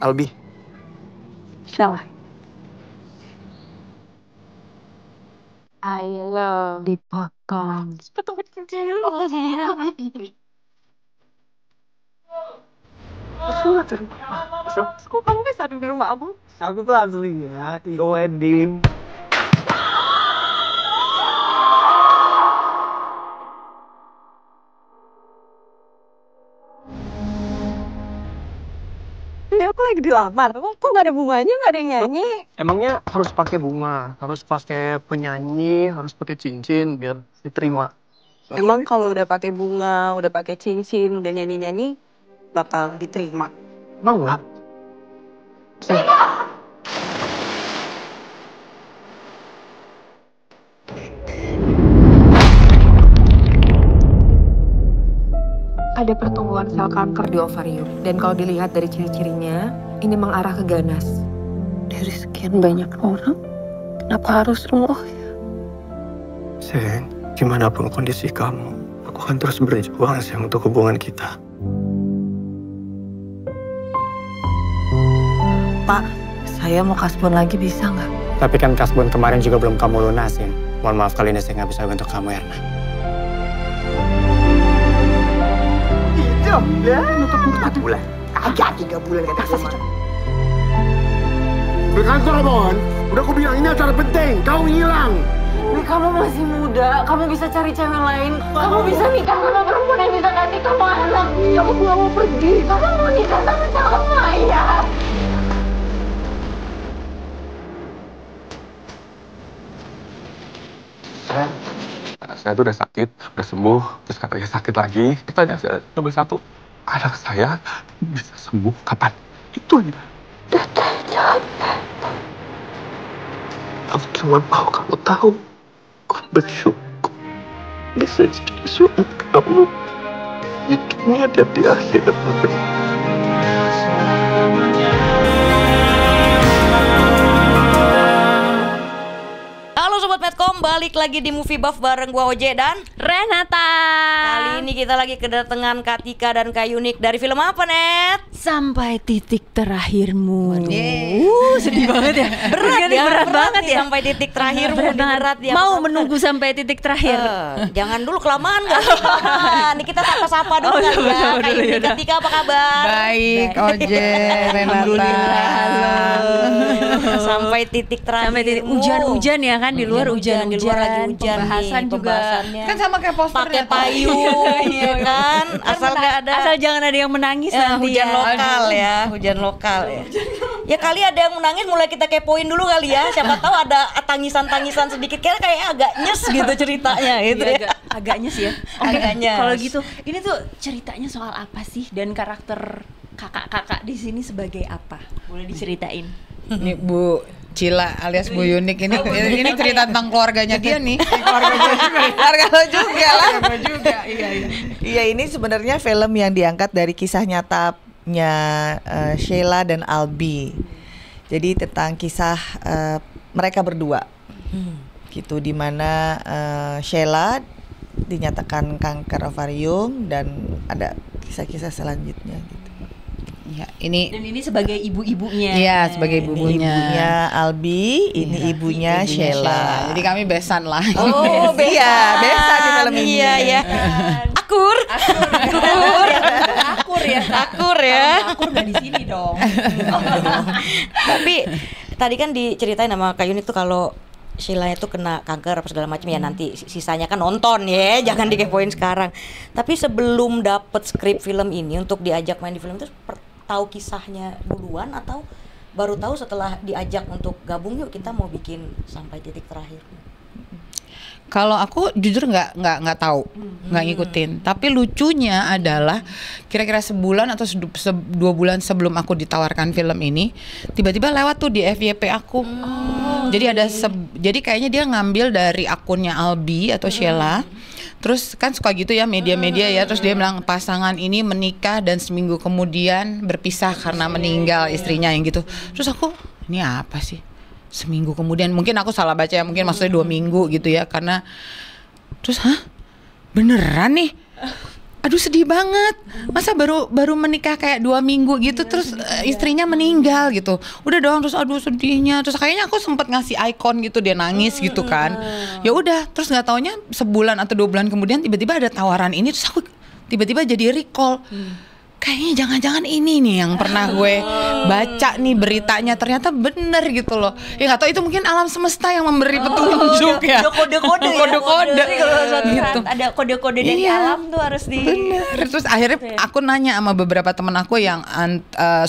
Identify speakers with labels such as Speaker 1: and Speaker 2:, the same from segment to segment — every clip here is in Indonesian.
Speaker 1: Albi.
Speaker 2: Salah. I love dipotong.
Speaker 1: Kok kamu bisa ada di rumah aku? Aku tuh aslinya Tigo wedding.
Speaker 2: Ini aku lagi dilamar. Kok nggak ada bunganya, nggak ada yang nyanyi?
Speaker 1: Emangnya harus pakai bunga, harus pakai penyanyi, harus pakai cincin biar diterima.
Speaker 2: Emang kalau udah pakai bunga, udah pakai cincin, udah nyanyi-nyanyi, bakal diterima.
Speaker 1: Mau nggak?
Speaker 3: Ada pertumbuhan sel kanker di ovarium. Dan kalau dilihat dari ciri-cirinya, ini mengarah ke ganas.
Speaker 2: Dari sekian banyak orang, kenapa harus lo?
Speaker 1: Sayang, gimana pun kondisi kamu, aku akan terus berjuang sayang untuk hubungan kita.
Speaker 2: Pak, saya mau kasbon lagi bisa nggak?
Speaker 1: Tapi kan kasbon kemarin juga belum kamu lunasin. Mohon maaf kali ini saya nggak bisa bantu kamu, Erna. Ya, nutup 4 bulan. Agak 3 bulan kata saya.
Speaker 4: Berkantor mohon. Udah aku bilang ini acara penting. Kau hilang.
Speaker 3: Kamu masih muda, kamu bisa cari cewek lain. Kamu bisa nikah sama perempuan yang bisa kasih kamu anak. Kamu gak mau pergi, kamu mau nikah sama siapa ya?
Speaker 4: Saya tuh udah sakit, udah sembuh, terus katanya sakit lagi. Tanya saya nomor 1, anak saya bisa sembuh kapan? Itu aja.
Speaker 1: Aku cuma mau kamu tahu, aku bersyukur bisa jadi suami kamu di dunia dan di akhirat.
Speaker 5: Halo Sobat Medcom, balik lagi di Movie Buff bareng gua Oje dan
Speaker 6: Renata.
Speaker 5: kali ini kita lagi kedatangan Katika dan Kak Yunik dari film apa, Net?
Speaker 6: Sampai titik terakhirmu.
Speaker 5: Sedih banget ya. Berat
Speaker 6: banget
Speaker 5: nih
Speaker 6: ya.
Speaker 5: Sampai titik terakhirmu.
Speaker 6: Berat
Speaker 5: ya.
Speaker 6: Mau menunggu sampai titik terakhir.
Speaker 5: Jangan dulu kelamaan gak sih? Nih kita sapa-sapa dulu kali ya. Kak Yunik, Katika apa kabar?
Speaker 7: Baik, Oje, Renata.
Speaker 5: Sampai titik terakhir.
Speaker 6: Sampai titik hujan-hujan ya kan, di luar hujan-hujan.
Speaker 5: Di luar lagi hujan
Speaker 6: Pembahasan
Speaker 5: nih,
Speaker 6: juga.
Speaker 5: pembahasannya.
Speaker 7: Kan sama kayak posternya.
Speaker 5: Pakai payung ya kan. Asal nggak ada
Speaker 6: Asal jangan ada yang menangis nanti
Speaker 5: hujan
Speaker 6: ya.
Speaker 5: lokal ya, hujan lokal ya. Ya kali ada yang menangis, mulai kita kepoin dulu kali ya. Siapa tahu ada tangisan-tangisan sedikit, kayak agak nyes gitu ceritanya gitu ya.
Speaker 6: Agaknya sih ya.
Speaker 5: Agaknya.
Speaker 6: Kalau gitu, ini tuh ceritanya soal apa sih, dan karakter kakak-kakak di sini sebagai apa? Boleh diceritain?
Speaker 7: Ini Bu Cila alias Bu Yunik ini cerita tentang keluarganya dia nih. Keluarga lo juga lah.
Speaker 8: Iya, ini sebenarnya film yang diangkat dari kisah nyatanya Sheila dan Albi. Jadi tentang kisah mereka berdua, gitu, dimana Sheila dinyatakan kanker ovarium dan ada kisah-kisah selanjutnya gitu.
Speaker 7: Ya, ini
Speaker 6: Dan ini sebagai ibu-ibunya.
Speaker 7: Iya, sebagai ibunya.
Speaker 8: Ibunya Albi, ini ibunya Sheila.
Speaker 7: Jadi kami besan lah.
Speaker 8: Oh, iya, besan di film ini.
Speaker 5: Iya ya. Akur ya.
Speaker 6: Akur nggak di sini dong.
Speaker 5: Tapi tadi kan diceritain sama Kak Yunik tuh kalau Sheila itu kena kanker apa segala macam ya, nanti sisanya kan nonton ya, jangan dikepoin sekarang. Tapi sebelum dapet skrip film ini untuk diajak main di film itu tahu kisahnya duluan atau baru tahu setelah diajak untuk gabung yuk kita mau bikin sampai titik terakhir?
Speaker 7: Kalau aku jujur nggak tahu, nggak ngikutin. Tapi lucunya adalah kira-kira sebulan atau 2 bulan sebelum aku ditawarkan film ini, tiba-tiba lewat tuh di FYP aku. Jadi ada jadi kayaknya dia ngambil dari akunnya Albi atau Sheila. Terus kan suka gitu ya media-media ya. Terus dia bilang pasangan ini menikah dan seminggu kemudian berpisah karena meninggal istrinya yang gitu. Terus aku, ini apa sih? Seminggu kemudian, mungkin aku salah baca ya, mungkin maksudnya 2 minggu gitu ya, karena terus beneran nih, aduh sedih banget, masa baru menikah kayak 2 minggu gitu, terus istrinya meninggal gitu, udah dong, terus aduh sedihnya, terus kayaknya aku sempet ngasih icon gitu, dia nangis gitu kan, ya udah, terus nggak taunya sebulan atau 2 bulan kemudian tiba-tiba ada tawaran ini, terus aku tiba-tiba jadi recall. Kayaknya jangan-jangan ini nih yang pernah gue baca nih beritanya, ternyata bener gitu loh. Ya nggak tahu, itu mungkin alam semesta yang memberi petunjuk ya.
Speaker 6: Ada kode-kode ya.
Speaker 7: Kode-kode.
Speaker 6: Jadi kalau suatu
Speaker 7: Gitu.
Speaker 6: saat ada kode-kode dari
Speaker 7: Iya.
Speaker 6: alam tuh harus di.
Speaker 7: Bener. Terus akhirnya aku nanya sama beberapa temen aku yang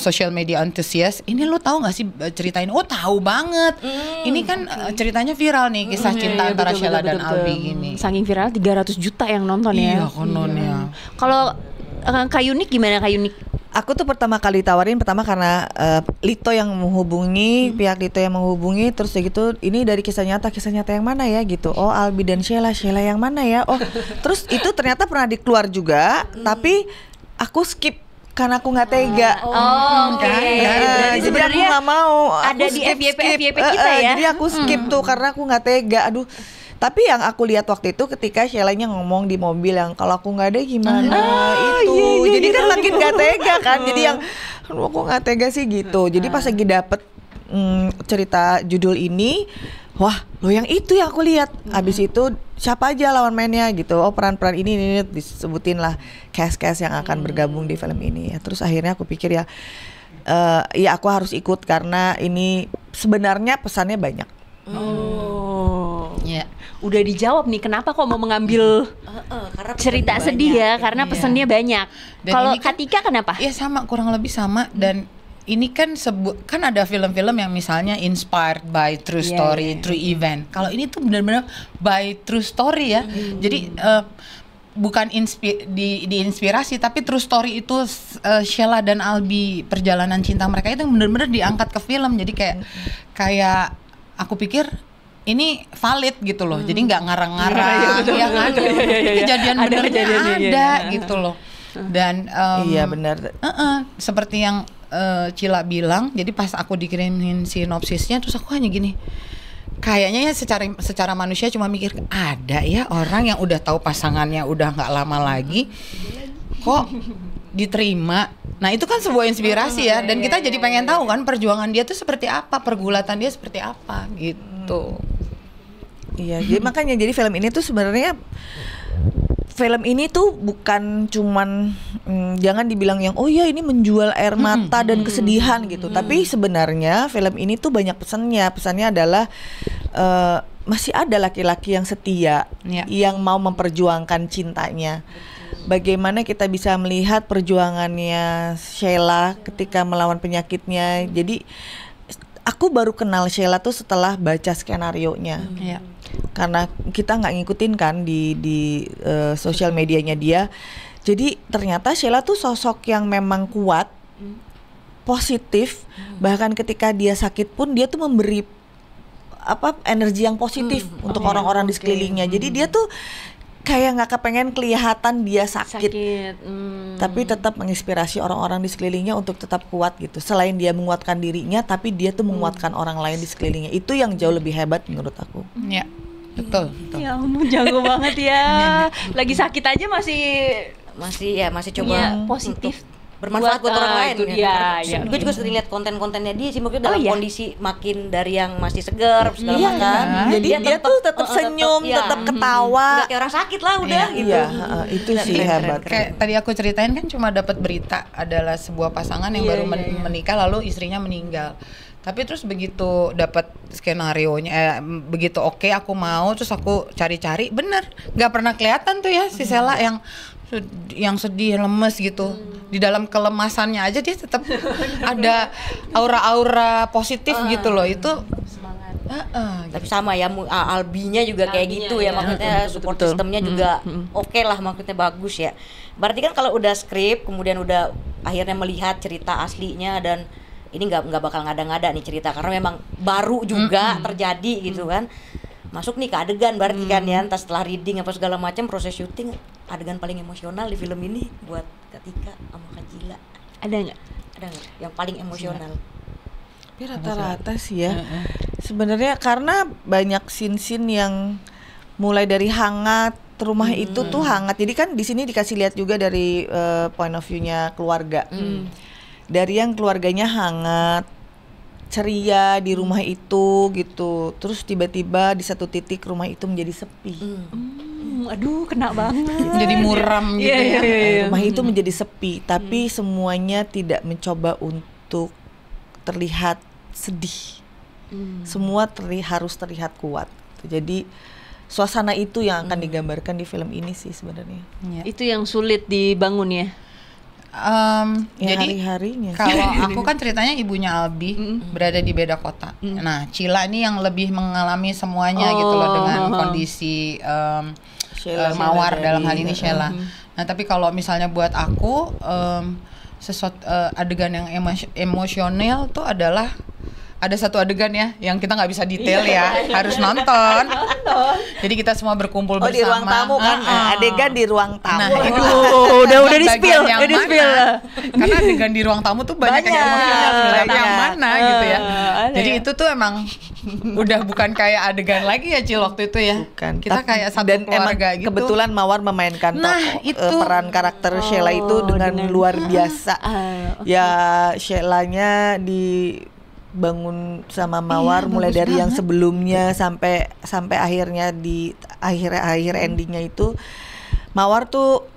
Speaker 7: social media enthusiast, ini lo tahu nggak sih cerita ini? Oh tahu banget. Ini kan ceritanya viral nih, kisah cinta antara Sheila dan Albi ini.
Speaker 6: Saking viral 300 juta yang nonton ya.
Speaker 7: Iya kononnya.
Speaker 6: Kalau Kak Yunik gimana Kak Yunik?
Speaker 8: Aku tuh pertama kali tawarin karena Lito yang menghubungi, pihak Lito yang menghubungi, terus ya gitu, ini dari kisah nyata yang mana ya gitu. Oh Albi dan Sheila yang mana ya? Oh terus itu ternyata pernah dikeluar juga, tapi aku skip karena aku nggak tega.
Speaker 6: Oke.
Speaker 8: Jadi aku nggak mau.
Speaker 6: Ada
Speaker 8: Aku
Speaker 6: di
Speaker 8: skip.
Speaker 6: FYP kita ya.
Speaker 8: Jadi aku skip tuh karena aku nggak tega. Aduh. Tapi yang aku lihat waktu itu ketika Sheila-nya ngomong di mobil yang kalau aku nggak ada gimana itu. Jadi kan makin nggak tega kan. Jadi yang aduh aku nggak tega sih gitu. Jadi pas lagi dapet cerita judul ini, wah lo yang itu yang aku lihat. Abis itu siapa aja lawan mainnya gitu. Oh peran-peran ini disebutin lah cast-cast yang akan bergabung di film ini. Ya, terus akhirnya aku pikir ya aku harus ikut karena ini sebenarnya pesannya banyak.
Speaker 6: Ya. Udah dijawab nih kenapa kok mau mengambil cerita sedih ya, karena pesannya banyak. Kalau Katika kenapa?
Speaker 7: Ya sama, kurang lebih sama. Dan ini kan kan ada film-film yang misalnya inspired by true story, true event. Kalau ini tuh benar-benar by true story ya. Jadi bukan diinspirasi, tapi true story itu Sheila dan Albi, perjalanan cinta mereka itu benar-benar diangkat ke film. Jadi kayak aku pikir ini valid gitu loh, jadi nggak ngarang-ngarang, ya kan? Kejadian benernya ada gitu loh. Dan
Speaker 8: iya benar.
Speaker 7: Seperti yang Cila bilang, jadi pas aku dikirimin sinopsisnya, terus aku hanya gini, kayaknya ya secara manusia cuma mikir, ada ya orang yang udah tahu pasangannya udah nggak lama lagi, kok diterima. Nah itu kan sebuah inspirasi ya, dan kita jadi pengen tahu kan perjuangan dia tuh seperti apa, pergulatan dia seperti apa gitu.
Speaker 8: Iya, jadi makanya jadi film ini tuh sebenarnya bukan cuman jangan dibilang yang oh ya ini menjual air mata dan kesedihan gitu. Tapi sebenarnya film ini tuh banyak pesannya. Pesannya adalah masih ada laki-laki yang setia, yang mau memperjuangkan cintanya. Bagaimana kita bisa melihat perjuangannya Sheila ketika melawan penyakitnya. Jadi aku baru kenal Sheila tuh setelah baca skenarionya. Karena kita nggak ngikutin kan di sosial medianya dia. Jadi ternyata Sheila tuh sosok yang memang kuat, positif. Bahkan ketika dia sakit pun dia tuh memberi energi yang positif untuk orang-orang di sekelilingnya. Jadi dia tuh kayak nggak kepengen kelihatan dia sakit. Tapi tetap menginspirasi orang-orang di sekelilingnya untuk tetap kuat gitu. Selain dia menguatkan dirinya, tapi dia tuh menguatkan orang lain di sekelilingnya. Itu yang jauh lebih hebat menurut aku.
Speaker 7: Ya, betul.
Speaker 6: Ya ampun, jago banget ya. Lagi sakit aja masih coba positif.
Speaker 5: Bermanfaat buat orang lain.
Speaker 6: Itu dia.
Speaker 5: Gue juga sering lihat konten-kontennya dia sih, mungkin dalam kondisi makin dari yang masih segar segala macam.
Speaker 8: Jadi dia tuh tetap senyum, tetap ketawa.
Speaker 5: Nggak kayak orang sakit lah udah gitu.
Speaker 8: Itu sih hebat.
Speaker 7: Kayak tadi aku ceritain kan cuma dapat berita adalah sebuah pasangan yang baru menikah lalu istrinya meninggal. Tapi terus begitu dapat skenarionya, begitu oke, aku mau, terus aku cari-cari, bener nggak pernah kelihatan tuh ya si Sheila yang sedih, lemes gitu. Di dalam kelemasannya aja dia tetap ada aura-aura positif gitu loh. Itu
Speaker 6: semangat.
Speaker 5: Tapi sama ya, Albinya juga kayak gitu ya, maksudnya support sistemnya juga oke lah, maksudnya bagus ya. Berarti kan kalau udah skrip, kemudian udah akhirnya melihat cerita aslinya, dan ini nggak bakal ngada-ngada nih cerita karena memang baru juga terjadi gitu kan. Masuk nih ke adegan berarti kan ya, entah setelah reading apa segala macam, proses syuting, adegan paling emosional di film ini buat Katika sama Kak Cila.
Speaker 6: Ada nggak
Speaker 5: yang paling emosional?
Speaker 8: Tapi rata-rata sih ya. Sebenarnya karena banyak scene-scene yang mulai dari hangat, rumah itu tuh hangat. Jadi kan di sini dikasih lihat juga dari point of view-nya keluarga. Dari yang keluarganya hangat, ceria di rumah itu gitu. Terus tiba-tiba di satu titik rumah itu menjadi sepi.
Speaker 6: Aduh, kena banget.
Speaker 7: Jadi muram gitu ya.
Speaker 8: Rumah itu menjadi sepi, tapi semuanya tidak mencoba untuk terlihat sedih. Semua harus terlihat kuat. Jadi suasana itu yang akan digambarkan di film ini sih sebenarnya.
Speaker 6: Itu yang sulit dibangun ya.
Speaker 7: Jadi
Speaker 8: hari-harinya.
Speaker 7: Kalau aku kan ceritanya ibunya Albi berada di beda kota. Nah, Cila ini yang lebih mengalami semuanya gitu loh dengan kondisi Mawar dalam hal ini Sheila. Nah, tapi kalau misalnya buat aku sesuatu adegan yang emosional tuh adalah ada satu adegan ya yang kita nggak bisa detail ya, harus nonton. Jadi kita semua berkumpul bersama.
Speaker 8: Di ruang tamu kan, adegan di ruang tamu.
Speaker 7: Nah, itu
Speaker 6: udah di spill,
Speaker 7: Karena adegan di ruang tamu tuh banyak yang emosional, yang mana gitu ya. Jadi itu tuh emang udah bukan kayak adegan lagi ya Cil waktu itu ya.
Speaker 8: Bukan.
Speaker 7: Kita kayak satu
Speaker 8: dan
Speaker 7: keluarga gitu.
Speaker 8: Kebetulan Mawar memainkan peran karakter Sheila itu dengan luar biasa. Ya Sheilanya dibangun sama Mawar mulai dari yang sebelumnya sampai akhirnya di akhir endingnya itu Mawar tuh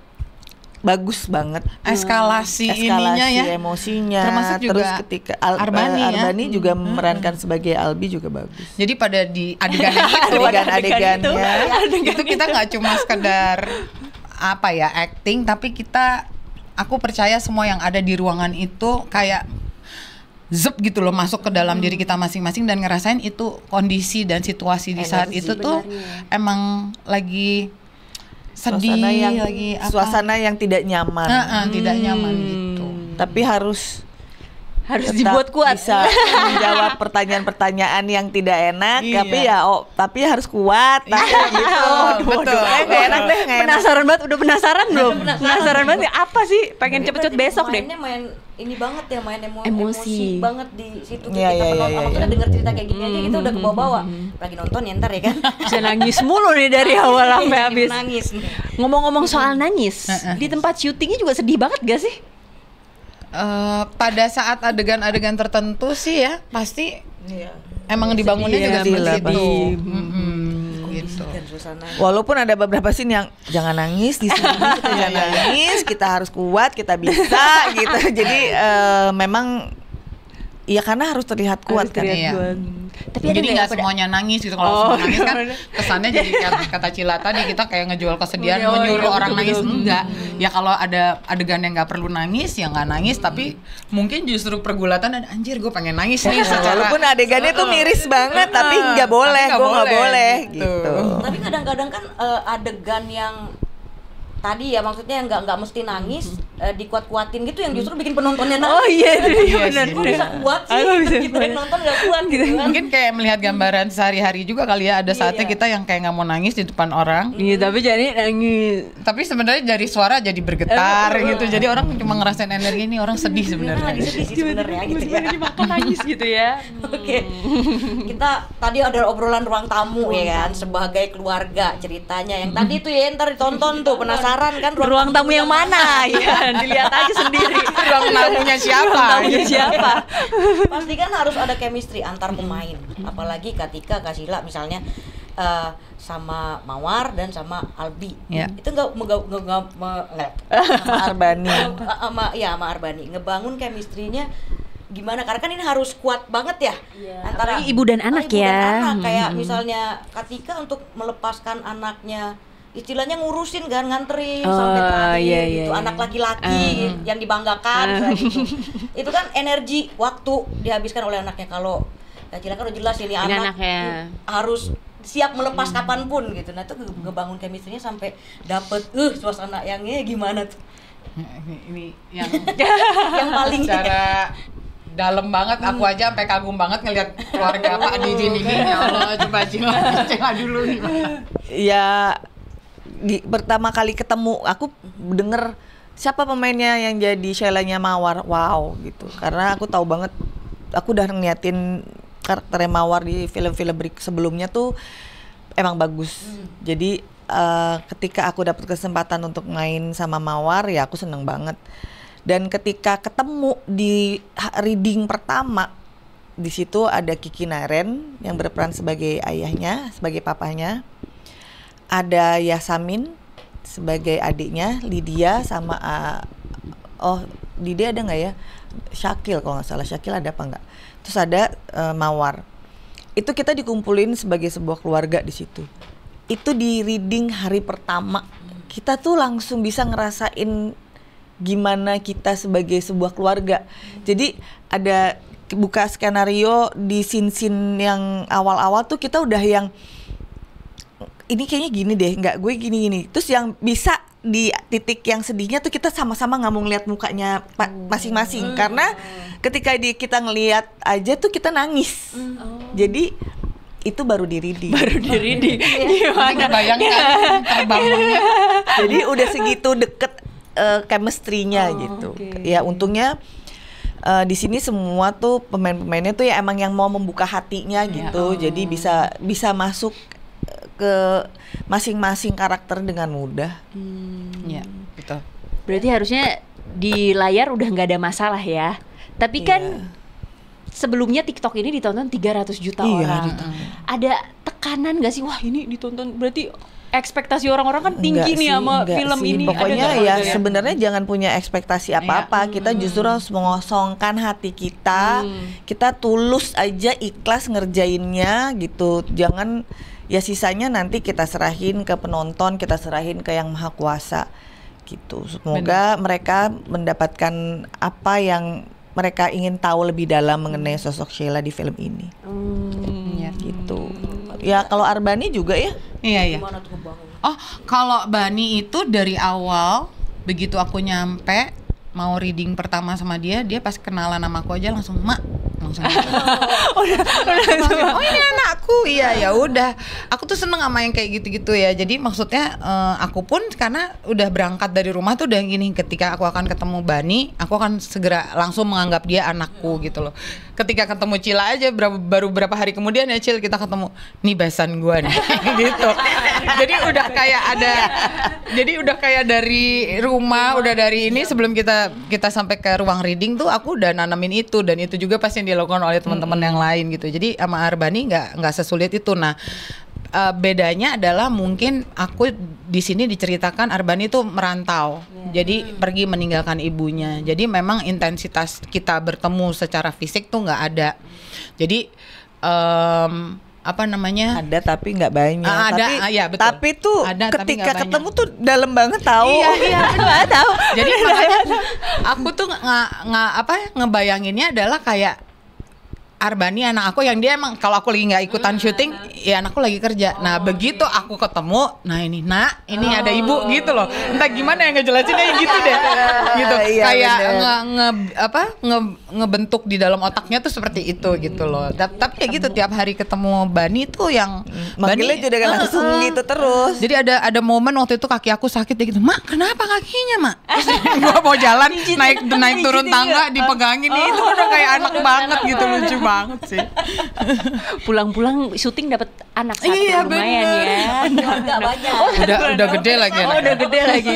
Speaker 8: bagus banget.
Speaker 7: Eskalasi ininya ya,
Speaker 8: emosinya.
Speaker 7: Termasuk juga
Speaker 8: terus ketika Arbani juga memerankan sebagai Albi juga bagus.
Speaker 7: Jadi pada di adegan-adegannya itu kita nggak cuma sekedar apa ya acting, tapi aku percaya semua yang ada di ruangan itu kayak zep gitu loh masuk ke dalam diri kita masing-masing dan ngerasain itu kondisi dan situasi di saat itu tuh emang lagi sedih,
Speaker 8: suasana yang tidak nyaman.
Speaker 7: Tidak nyaman gitu.
Speaker 8: Tapi harus
Speaker 6: dibuat kuat.
Speaker 8: Bisa menjawab pertanyaan-pertanyaan yang tidak enak, tapi harus kuat.
Speaker 7: Betul.
Speaker 8: Nggak enak deh,
Speaker 6: Penasaran banget, udah penasaran belum? Penasaran banget apa sih? Pengen cepet-cepet besok deh.
Speaker 5: Main ini banget ya, main emosi
Speaker 6: Emosi
Speaker 5: banget di situ. Kita penonton maksudnya denger cerita kayak gini aja kita udah kebawa-bawa. Lagi nonton ya ntar ya kan.
Speaker 6: Bisa nangis mulu nih dari awal sampai habis.
Speaker 5: Nangis.
Speaker 6: Ngomong-ngomong soal nangis, di tempat syutingnya juga sedih banget gak sih?
Speaker 7: Pada saat adegan-adegan tertentu sih ya pasti emang dibangunnya juga seperti itu. Gitu.
Speaker 8: Walaupun ada beberapa scene yang jangan nangis di sini, kita jangan nangis, kita harus kuat, kita bisa gitu. Jadi memang ya karena harus terlihat kuat kan.
Speaker 6: Tapi
Speaker 7: jadi nggak semuanya nangis gitu. Kalau semua nangis kan kesannya jadi kata Cila tadi kita kayak ngejual kesedihan, menyuruh orang nangis. Enggak. Ya kalau ada adegan yang nggak perlu nangis ya nggak nangis, tapi mungkin justru pergulatan dan anjir gue pengen nangis nih.
Speaker 8: Walaupun adegannya tuh miris banget, tapi nggak boleh, gue nggak boleh gitu.
Speaker 5: Tapi kadang-kadang kan adegan yang tadi ya maksudnya yang nggak mesti nangis dikuat-kuatin gitu yang justru bikin penontonnya nangis.
Speaker 6: Oh iya benar.
Speaker 5: Kok bisa kuat sih? Kita yang nonton nggak kuat gitu kan.
Speaker 7: Mungkin kayak melihat gambaran sehari-hari juga kali ya, ada saatnya kita yang kayak nggak mau nangis di depan orang.
Speaker 6: Iya tapi jadi nangis.
Speaker 7: Tapi sebenarnya dari suara jadi bergetar gitu. Jadi orang cuma ngerasain energi ini orang sedih sebenarnya.
Speaker 5: Lagi sedih sih sebenarnya gitu ya.
Speaker 6: Dimakan nangis gitu ya.
Speaker 5: Oke. Kita tadi ada obrolan ruang tamu ya kan sebagai keluarga ceritanya yang tadi tuh ya ntar ditonton tuh penasaran kan
Speaker 6: ruang tamu yang mana ya dilihat aja sendiri.
Speaker 7: Ruang tamunya siapa?
Speaker 5: Pasti kan harus ada chemistry antar pemain, apalagi ketika Kak Cila misalnya sama Mawar dan sama Albi. Itu sama
Speaker 8: Arbani.
Speaker 5: sama Arbani ngebangun chemistry-nya gimana, karena kan ini harus kuat banget ya antara
Speaker 6: ibu dan anak
Speaker 5: kayak misalnya ketika untuk melepaskan anaknya istilahnya ngurusin kan, nganterin sampai terakhir gitu. Anak laki-laki yang dibanggakan gitu. Itu kan energi waktu dihabiskan oleh anaknya. Kalau Kak Cila kan udah jelas ini anak harus siap melepas kapanpun gitu. Nah itu ngebangun chemistry-nya sampai dapet suasana yangnya gimana tuh.
Speaker 7: Ini yang
Speaker 5: yang paling
Speaker 7: secara dalam banget, aku aja sampai kagum banget ngelihat keluarga Pak Didin ini. Ya Allah, coba Cila dulu gimana.
Speaker 8: Ya pertama kali ketemu aku denger siapa pemainnya yang jadi Sheilanya Mawar, wow gitu, karena aku tahu banget, aku udah ngeliatin karakternya Mawar di film-film sebelumnya tuh emang bagus. Jadi ketika aku dapat kesempatan untuk main sama Mawar ya aku seneng banget. Dan ketika ketemu di reading pertama, di situ ada Kiki Naren yang berperan sebagai ayahnya, sebagai papanya. Ada Yasamin sebagai adiknya, Lydia sama Lydia ada nggak ya? Syakil kalau nggak salah, Syakil ada apa nggak? Terus ada Mawar. Itu kita dikumpulin sebagai sebuah keluarga di situ. Itu di reading hari pertama, kita tuh langsung bisa ngerasain gimana kita sebagai sebuah keluarga. Jadi ada buka skenario di scene-scene yang awal-awal tuh kita udah yang ini kayaknya gini deh, nggak gue gini-gini. Terus yang bisa di titik yang sedihnya tuh kita sama-sama nggak mau ngeliat mukanya masing-masing karena ketika kita ngelihat aja tuh kita nangis. Jadi itu baru di reading.
Speaker 7: Gimana bayangkan terbangunnya.
Speaker 8: Jadi udah segitu deket chemistry-nya gitu. Ya untungnya di sini semua tuh pemain-pemainnya tuh ya emang yang mau membuka hatinya gitu. Jadi bisa masuk ke masing-masing karakter dengan mudah.
Speaker 7: Ya, betul.
Speaker 6: Berarti harusnya di layar udah nggak ada masalah ya. Tapi kan sebelumnya TikTok ini ditonton 300 juta orang. Ada tekanan nggak sih? Wah ini ditonton berarti ekspektasi orang-orang kan tinggi nih sama film ini.
Speaker 8: Pokoknya ya sebenarnya jangan punya ekspektasi apa-apa. Kita justru harus mengosongkan hati kita. Kita tulus aja, ikhlas ngerjainnya gitu. Jangan ya sisanya nanti kita serahin ke penonton, kita serahin ke Yang Maha Kuasa gitu. Semoga mereka mendapatkan apa yang mereka ingin tahu lebih dalam mengenai sosok Sheila di film ini. Ya gitu. Ya kalau Arbani juga ya.
Speaker 7: Iya. Oh, kalau Bani itu dari awal begitu aku nyampe mau reading pertama sama dia pas kenalan sama aku aja langsung mak langsung gitu. Oh ini anakku. Iya ya udah. Aku tuh seneng sama yang kayak gitu-gitu ya. Jadi maksudnya aku pun karena udah berangkat dari rumah tuh udah gini, ketika aku akan ketemu Bani, aku akan segera langsung menganggap dia anakku gitu loh. Ketika ketemu Cila aja baru berapa hari kemudian ya Cil kita ketemu, nih besan gua nih gitu. Jadi udah kayak dari rumah, udah dari ini sebelum kita sampai ke ruang reading tuh aku udah nanamin itu, dan itu juga pasti yang dilakukan oleh teman-teman yang lain gitu. Jadi sama Arbani nggak sesulit itu. Nah bedanya adalah mungkin aku di sini diceritakan Arbani tuh merantau, jadi pergi meninggalkan ibunya. Jadi memang intensitas kita bertemu secara fisik tuh nggak ada. Jadi apa namanya?
Speaker 8: Ada tapi nggak banyak.
Speaker 7: Ya betul.
Speaker 8: Tapi tuh
Speaker 7: ada,
Speaker 8: ketika ketemu tuh dalam banget tahu.
Speaker 7: Iya tahu. Jadi makanya aku tuh ngebayanginnya adalah kayak Arbani anak aku yang dia emang kalau aku lagi nggak ikutan syuting ya anakku lagi kerja. Nah begitu aku ketemu, nah ini ada ibu gitu loh. Entah gimana yang ngejelasinnya gitu deh. Gitu kayak ngebentuk di dalam otaknya tuh seperti itu gitu loh. Tapi ya gitu tiap hari ketemu Bani tuh yang
Speaker 8: manggilnya juga langsung gitu terus.
Speaker 7: Jadi ada momen waktu itu kaki aku sakit dia gitu, mak kenapa kakinya mak? Terus gua mau jalan naik turun tangga dipegangin itu udah kayak anak banget gitu, lucu banget sih.
Speaker 6: Pulang-pulang syuting dapat anak satu lumayan ya.
Speaker 2: Enggak banyak.
Speaker 7: Udah gede lagi.
Speaker 6: Udah gede lagi.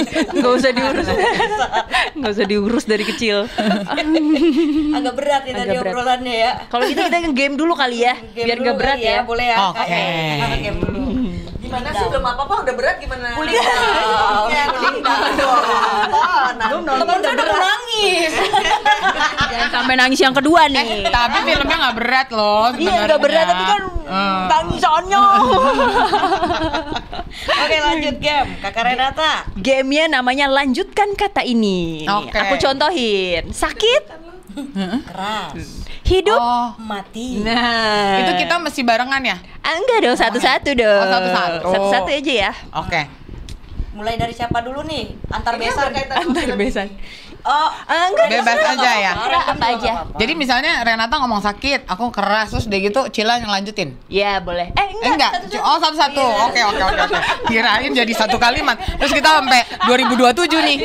Speaker 6: Enggak usah diurus dari kecil.
Speaker 2: Agak berat ya tadi obrolannya ya.
Speaker 6: Kalau gitu kita game dulu kali ya. Biar enggak berat ya.
Speaker 2: Boleh ya.
Speaker 7: Oke.
Speaker 2: Game dulu.
Speaker 8: Gimana sih belum apa-apa udah berat gimana?
Speaker 2: Kulitnya. Temen saya udah nangis.
Speaker 6: Jangan sampai nangis yang kedua nih.
Speaker 7: Tapi filmnya nggak berat loh.
Speaker 6: Iya nggak berat tapi kan tangisannya.
Speaker 2: Oke lanjut game. Kakak Renata.
Speaker 6: Gamenya namanya lanjutkan kata ini.
Speaker 7: Oke.
Speaker 6: Aku contohin. Sakit.
Speaker 2: Keras.
Speaker 6: Hidup.
Speaker 2: Mati.
Speaker 6: Nah.
Speaker 7: Itu kita mesti barengan ya?
Speaker 6: Enggak dong, satu-satu dong.
Speaker 7: Satu-satu.
Speaker 6: Satu-satu aja ya.
Speaker 7: Oke.
Speaker 2: Mulai dari siapa dulu nih? Antar besan.
Speaker 6: Antar besan.
Speaker 2: Oh,
Speaker 6: enggak.
Speaker 7: Bebas aja ya.
Speaker 6: Apa aja.
Speaker 7: Jadi misalnya Renata ngomong sakit, aku keras, terus udah gitu Cila yang lanjutin.
Speaker 6: Ya boleh.
Speaker 7: Enggak. Satu-satu. Oke. Kirain jadi satu kalimat. Terus kita sampai 2027 nih.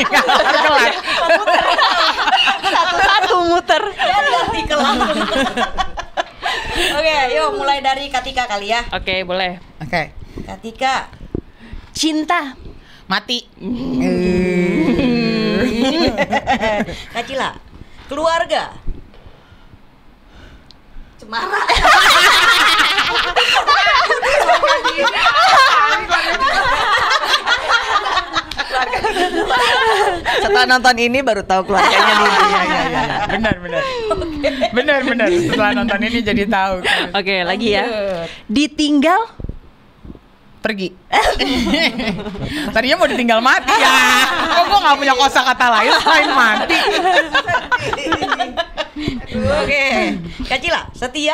Speaker 7: Kelar.
Speaker 6: Satu-satu muter.
Speaker 2: Oke, yuk mulai dari Katika kali ya.
Speaker 6: Oke, boleh.
Speaker 7: Oke.
Speaker 2: Katika,
Speaker 6: Cinta.
Speaker 7: Mati.
Speaker 5: Kak Cila, keluarga. Cemara.
Speaker 8: Setelah nonton ini baru tahu keluarganya di
Speaker 7: Benar. Setelah nonton ini jadi tahu.
Speaker 6: Oke, lagi ya. Ditinggal.
Speaker 7: Pergi. Tadinya mau ditinggal mati ya. Kok gue nggak punya kosakata lain selain mati.
Speaker 5: Oke. Kak Cila, setia.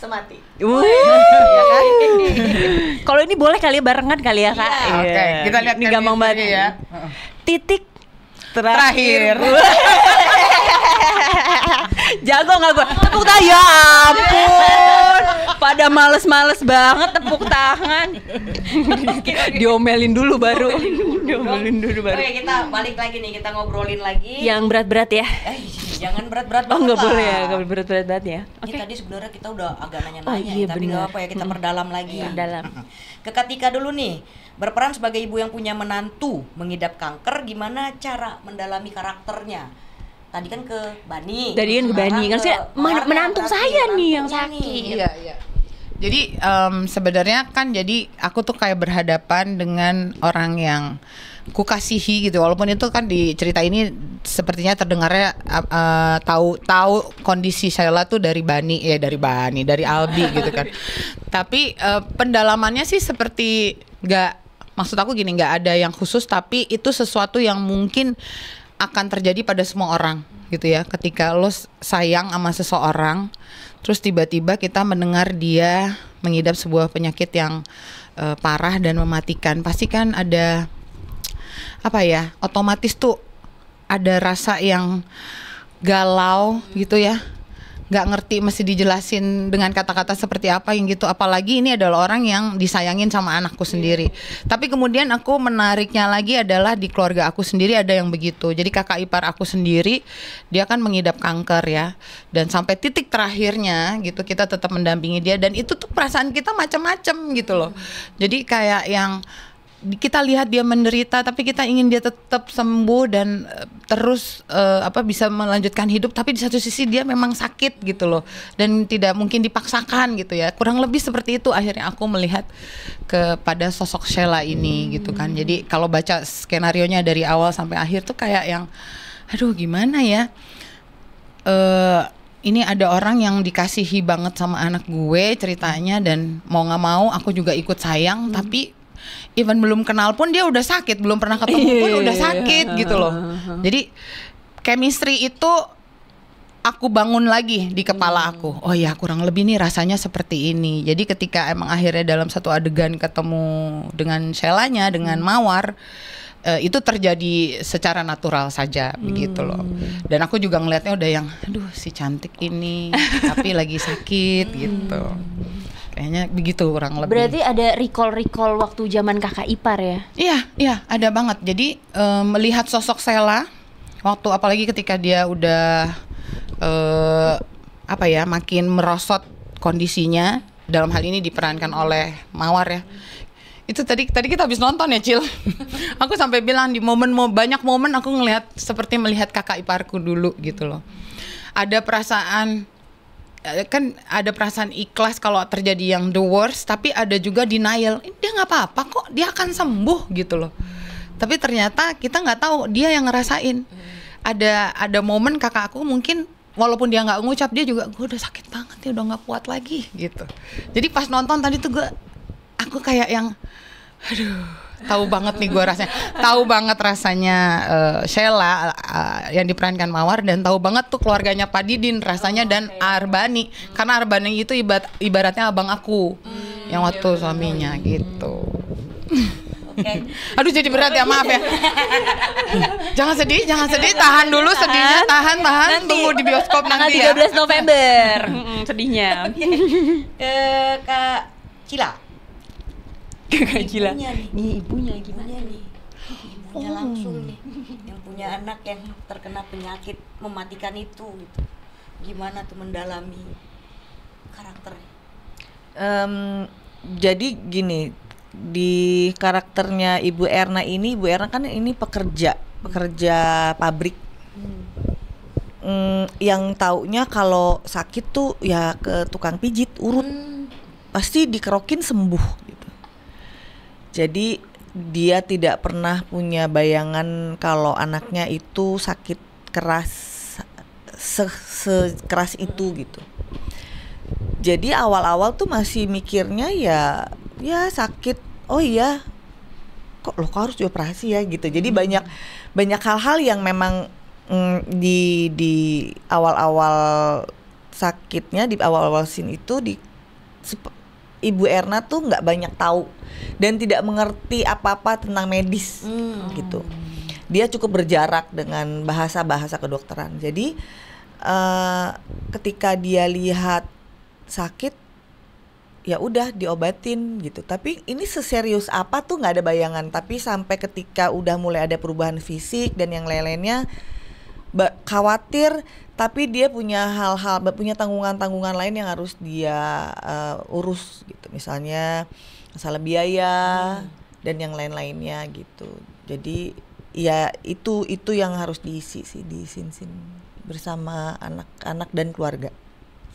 Speaker 8: semati.
Speaker 6: Ya kan? Kalau ini boleh kali ya barengan kali ya, Kak.
Speaker 7: Iya. Oke, kita lihat
Speaker 6: ini gampang banget
Speaker 7: ya.
Speaker 6: Titik
Speaker 7: Terakhir.
Speaker 6: Jago nggak gue? Tepuk tangan, ya ampun. Pada males-males banget tepuk tangan. Diomelin dulu baru.
Speaker 5: Oke, kita balik lagi nih, kita ngobrolin lagi.
Speaker 6: Yang berat-berat ya.
Speaker 5: Jangan berat-berat
Speaker 6: Oh
Speaker 5: banget
Speaker 6: nggak
Speaker 5: lah.
Speaker 6: boleh ya, nggak berat-berat banget ya.
Speaker 5: Ini tadi sebenarnya kita udah agak nanya-nanya,
Speaker 6: Oh, iya,
Speaker 5: tapi
Speaker 6: benar.
Speaker 5: nggak apa ya, kita perdalam lagi.
Speaker 6: Dalam.
Speaker 5: Ke Katika dulu nih, berperan sebagai ibu yang punya menantu mengidap kanker, gimana cara mendalami karakternya? Tadi kan ke Bani.
Speaker 6: Tadi kan ke Bani, kan saya menantu saya nih yang sakit.
Speaker 7: Iya. Jadi sebenarnya kan jadi aku tuh kayak berhadapan dengan orang yang kukasihi gitu, walaupun itu kan di cerita ini sepertinya terdengarnya tahu kondisi Sheila tuh dari dari Albi gitu kan. Tapi pendalamannya sih seperti maksud aku gini, nggak ada yang khusus, tapi itu sesuatu yang mungkin akan terjadi pada semua orang gitu ya. Ketika lo sayang sama seseorang, terus tiba-tiba kita mendengar dia mengidap sebuah penyakit yang parah dan mematikan, pasti kan ada otomatis tuh ada rasa yang galau gitu ya, nggak ngerti mesti dijelasin dengan kata-kata seperti apa yang gitu, apalagi ini adalah orang yang disayangin sama anakku sendiri. Tapi kemudian aku menariknya lagi adalah di keluarga aku sendiri ada yang begitu. Jadi kakak ipar aku sendiri dia kan mengidap kanker ya, dan sampai titik terakhirnya gitu kita tetap mendampingi dia, dan itu tuh perasaan kita macam-macam gitu loh. Jadi kayak yang kita lihat dia menderita, tapi kita ingin dia tetap sembuh dan terus bisa melanjutkan hidup, tapi di satu sisi dia memang sakit gitu loh, dan tidak mungkin dipaksakan gitu ya. Kurang lebih seperti itu akhirnya aku melihat kepada sosok Sheila ini gitu kan. Jadi kalau baca skenarionya dari awal sampai akhir tuh kayak yang aduh gimana ya, ini ada orang yang dikasihi banget sama anak gue ceritanya, dan mau nggak mau aku juga ikut sayang, tapi even belum kenal pun dia udah sakit, belum pernah ketemu pun udah sakit gitu loh. Jadi chemistry itu aku bangun lagi di kepala aku. Oh ya, kurang lebih nih rasanya seperti ini. Jadi ketika emang akhirnya dalam satu adegan ketemu dengan Sheila-nya, dengan Mawar, itu terjadi secara natural saja begitu loh. Dan aku juga ngelihatnya udah yang aduh si cantik ini tapi lagi sakit gitu. Kayaknya begitu kurang lebih.
Speaker 6: Berarti ada recall waktu zaman kakak ipar ya?
Speaker 7: Iya, ada banget. Jadi melihat sosok Sheila waktu apalagi ketika dia udah makin merosot kondisinya, dalam hal ini diperankan oleh Mawar ya. Itu tadi kita habis nonton ya, Cil. Aku sampai bilang di banyak momen aku ngelihat seperti melihat kakak iparku dulu gitu loh. Ada perasaan ikhlas kalau terjadi yang the worst, tapi ada juga denial. Dia nggak apa-apa kok, dia akan sembuh gitu loh. Tapi ternyata kita nggak tahu dia yang ngerasain. Ada momen kakak aku mungkin walaupun dia nggak ngucap, dia juga gue udah sakit banget ya, udah nggak kuat lagi gitu. Jadi pas nonton tadi tuh aku kayak yang tahu banget nih gue rasanya, tahu banget rasanya Sheila yang diperankan Mawar, dan tahu banget tuh keluarganya Pak Didin rasanya, dan Arbani, karena Arbani itu ibaratnya abang aku yang waktu suaminya gitu. Aduh jadi berat ya, maaf ya. Jangan sedih, tahan dulu sedihnya, tahan, tunggu di bioskop nanti ya.
Speaker 6: 13 November sedihnya.
Speaker 5: Kak Cila.
Speaker 6: Kakak Cila.
Speaker 5: Ibunya gimana nih? Ibunya langsung nih, yang punya anak yang terkena penyakit mematikan itu gitu. Gimana tuh mendalami karakternya?
Speaker 8: Jadi gini, di karakternya Ibu Erna ini, Ibu Erna kan ini pekerja pabrik. Yang taunya kalau sakit tuh ya ke tukang pijit, urut. Pasti dikerokin sembuh gitu. Jadi dia tidak pernah punya bayangan kalau anaknya itu sakit keras sekeras itu gitu. Jadi awal-awal tuh masih mikirnya ya sakit. Oh iya. Kok harus dioperasi ya gitu. Jadi banyak hal-hal yang memang di awal-awal sakitnya, di awal-awal scene itu Ibu Erna tuh nggak banyak tahu dan tidak mengerti apa-apa tentang medis gitu. Dia cukup berjarak dengan bahasa-bahasa kedokteran. Jadi ketika dia lihat sakit, ya udah diobatin gitu. Tapi ini seserius apa tuh nggak ada bayangan. Tapi sampai ketika udah mulai ada perubahan fisik dan yang lain-lainnya, khawatir. Tapi dia punya punya tanggungan lain yang harus dia urus gitu. Misalnya masalah biaya dan yang lain-lainnya gitu. Jadi ya itu yang harus diisi sih di scene-scene bersama anak-anak dan keluarga.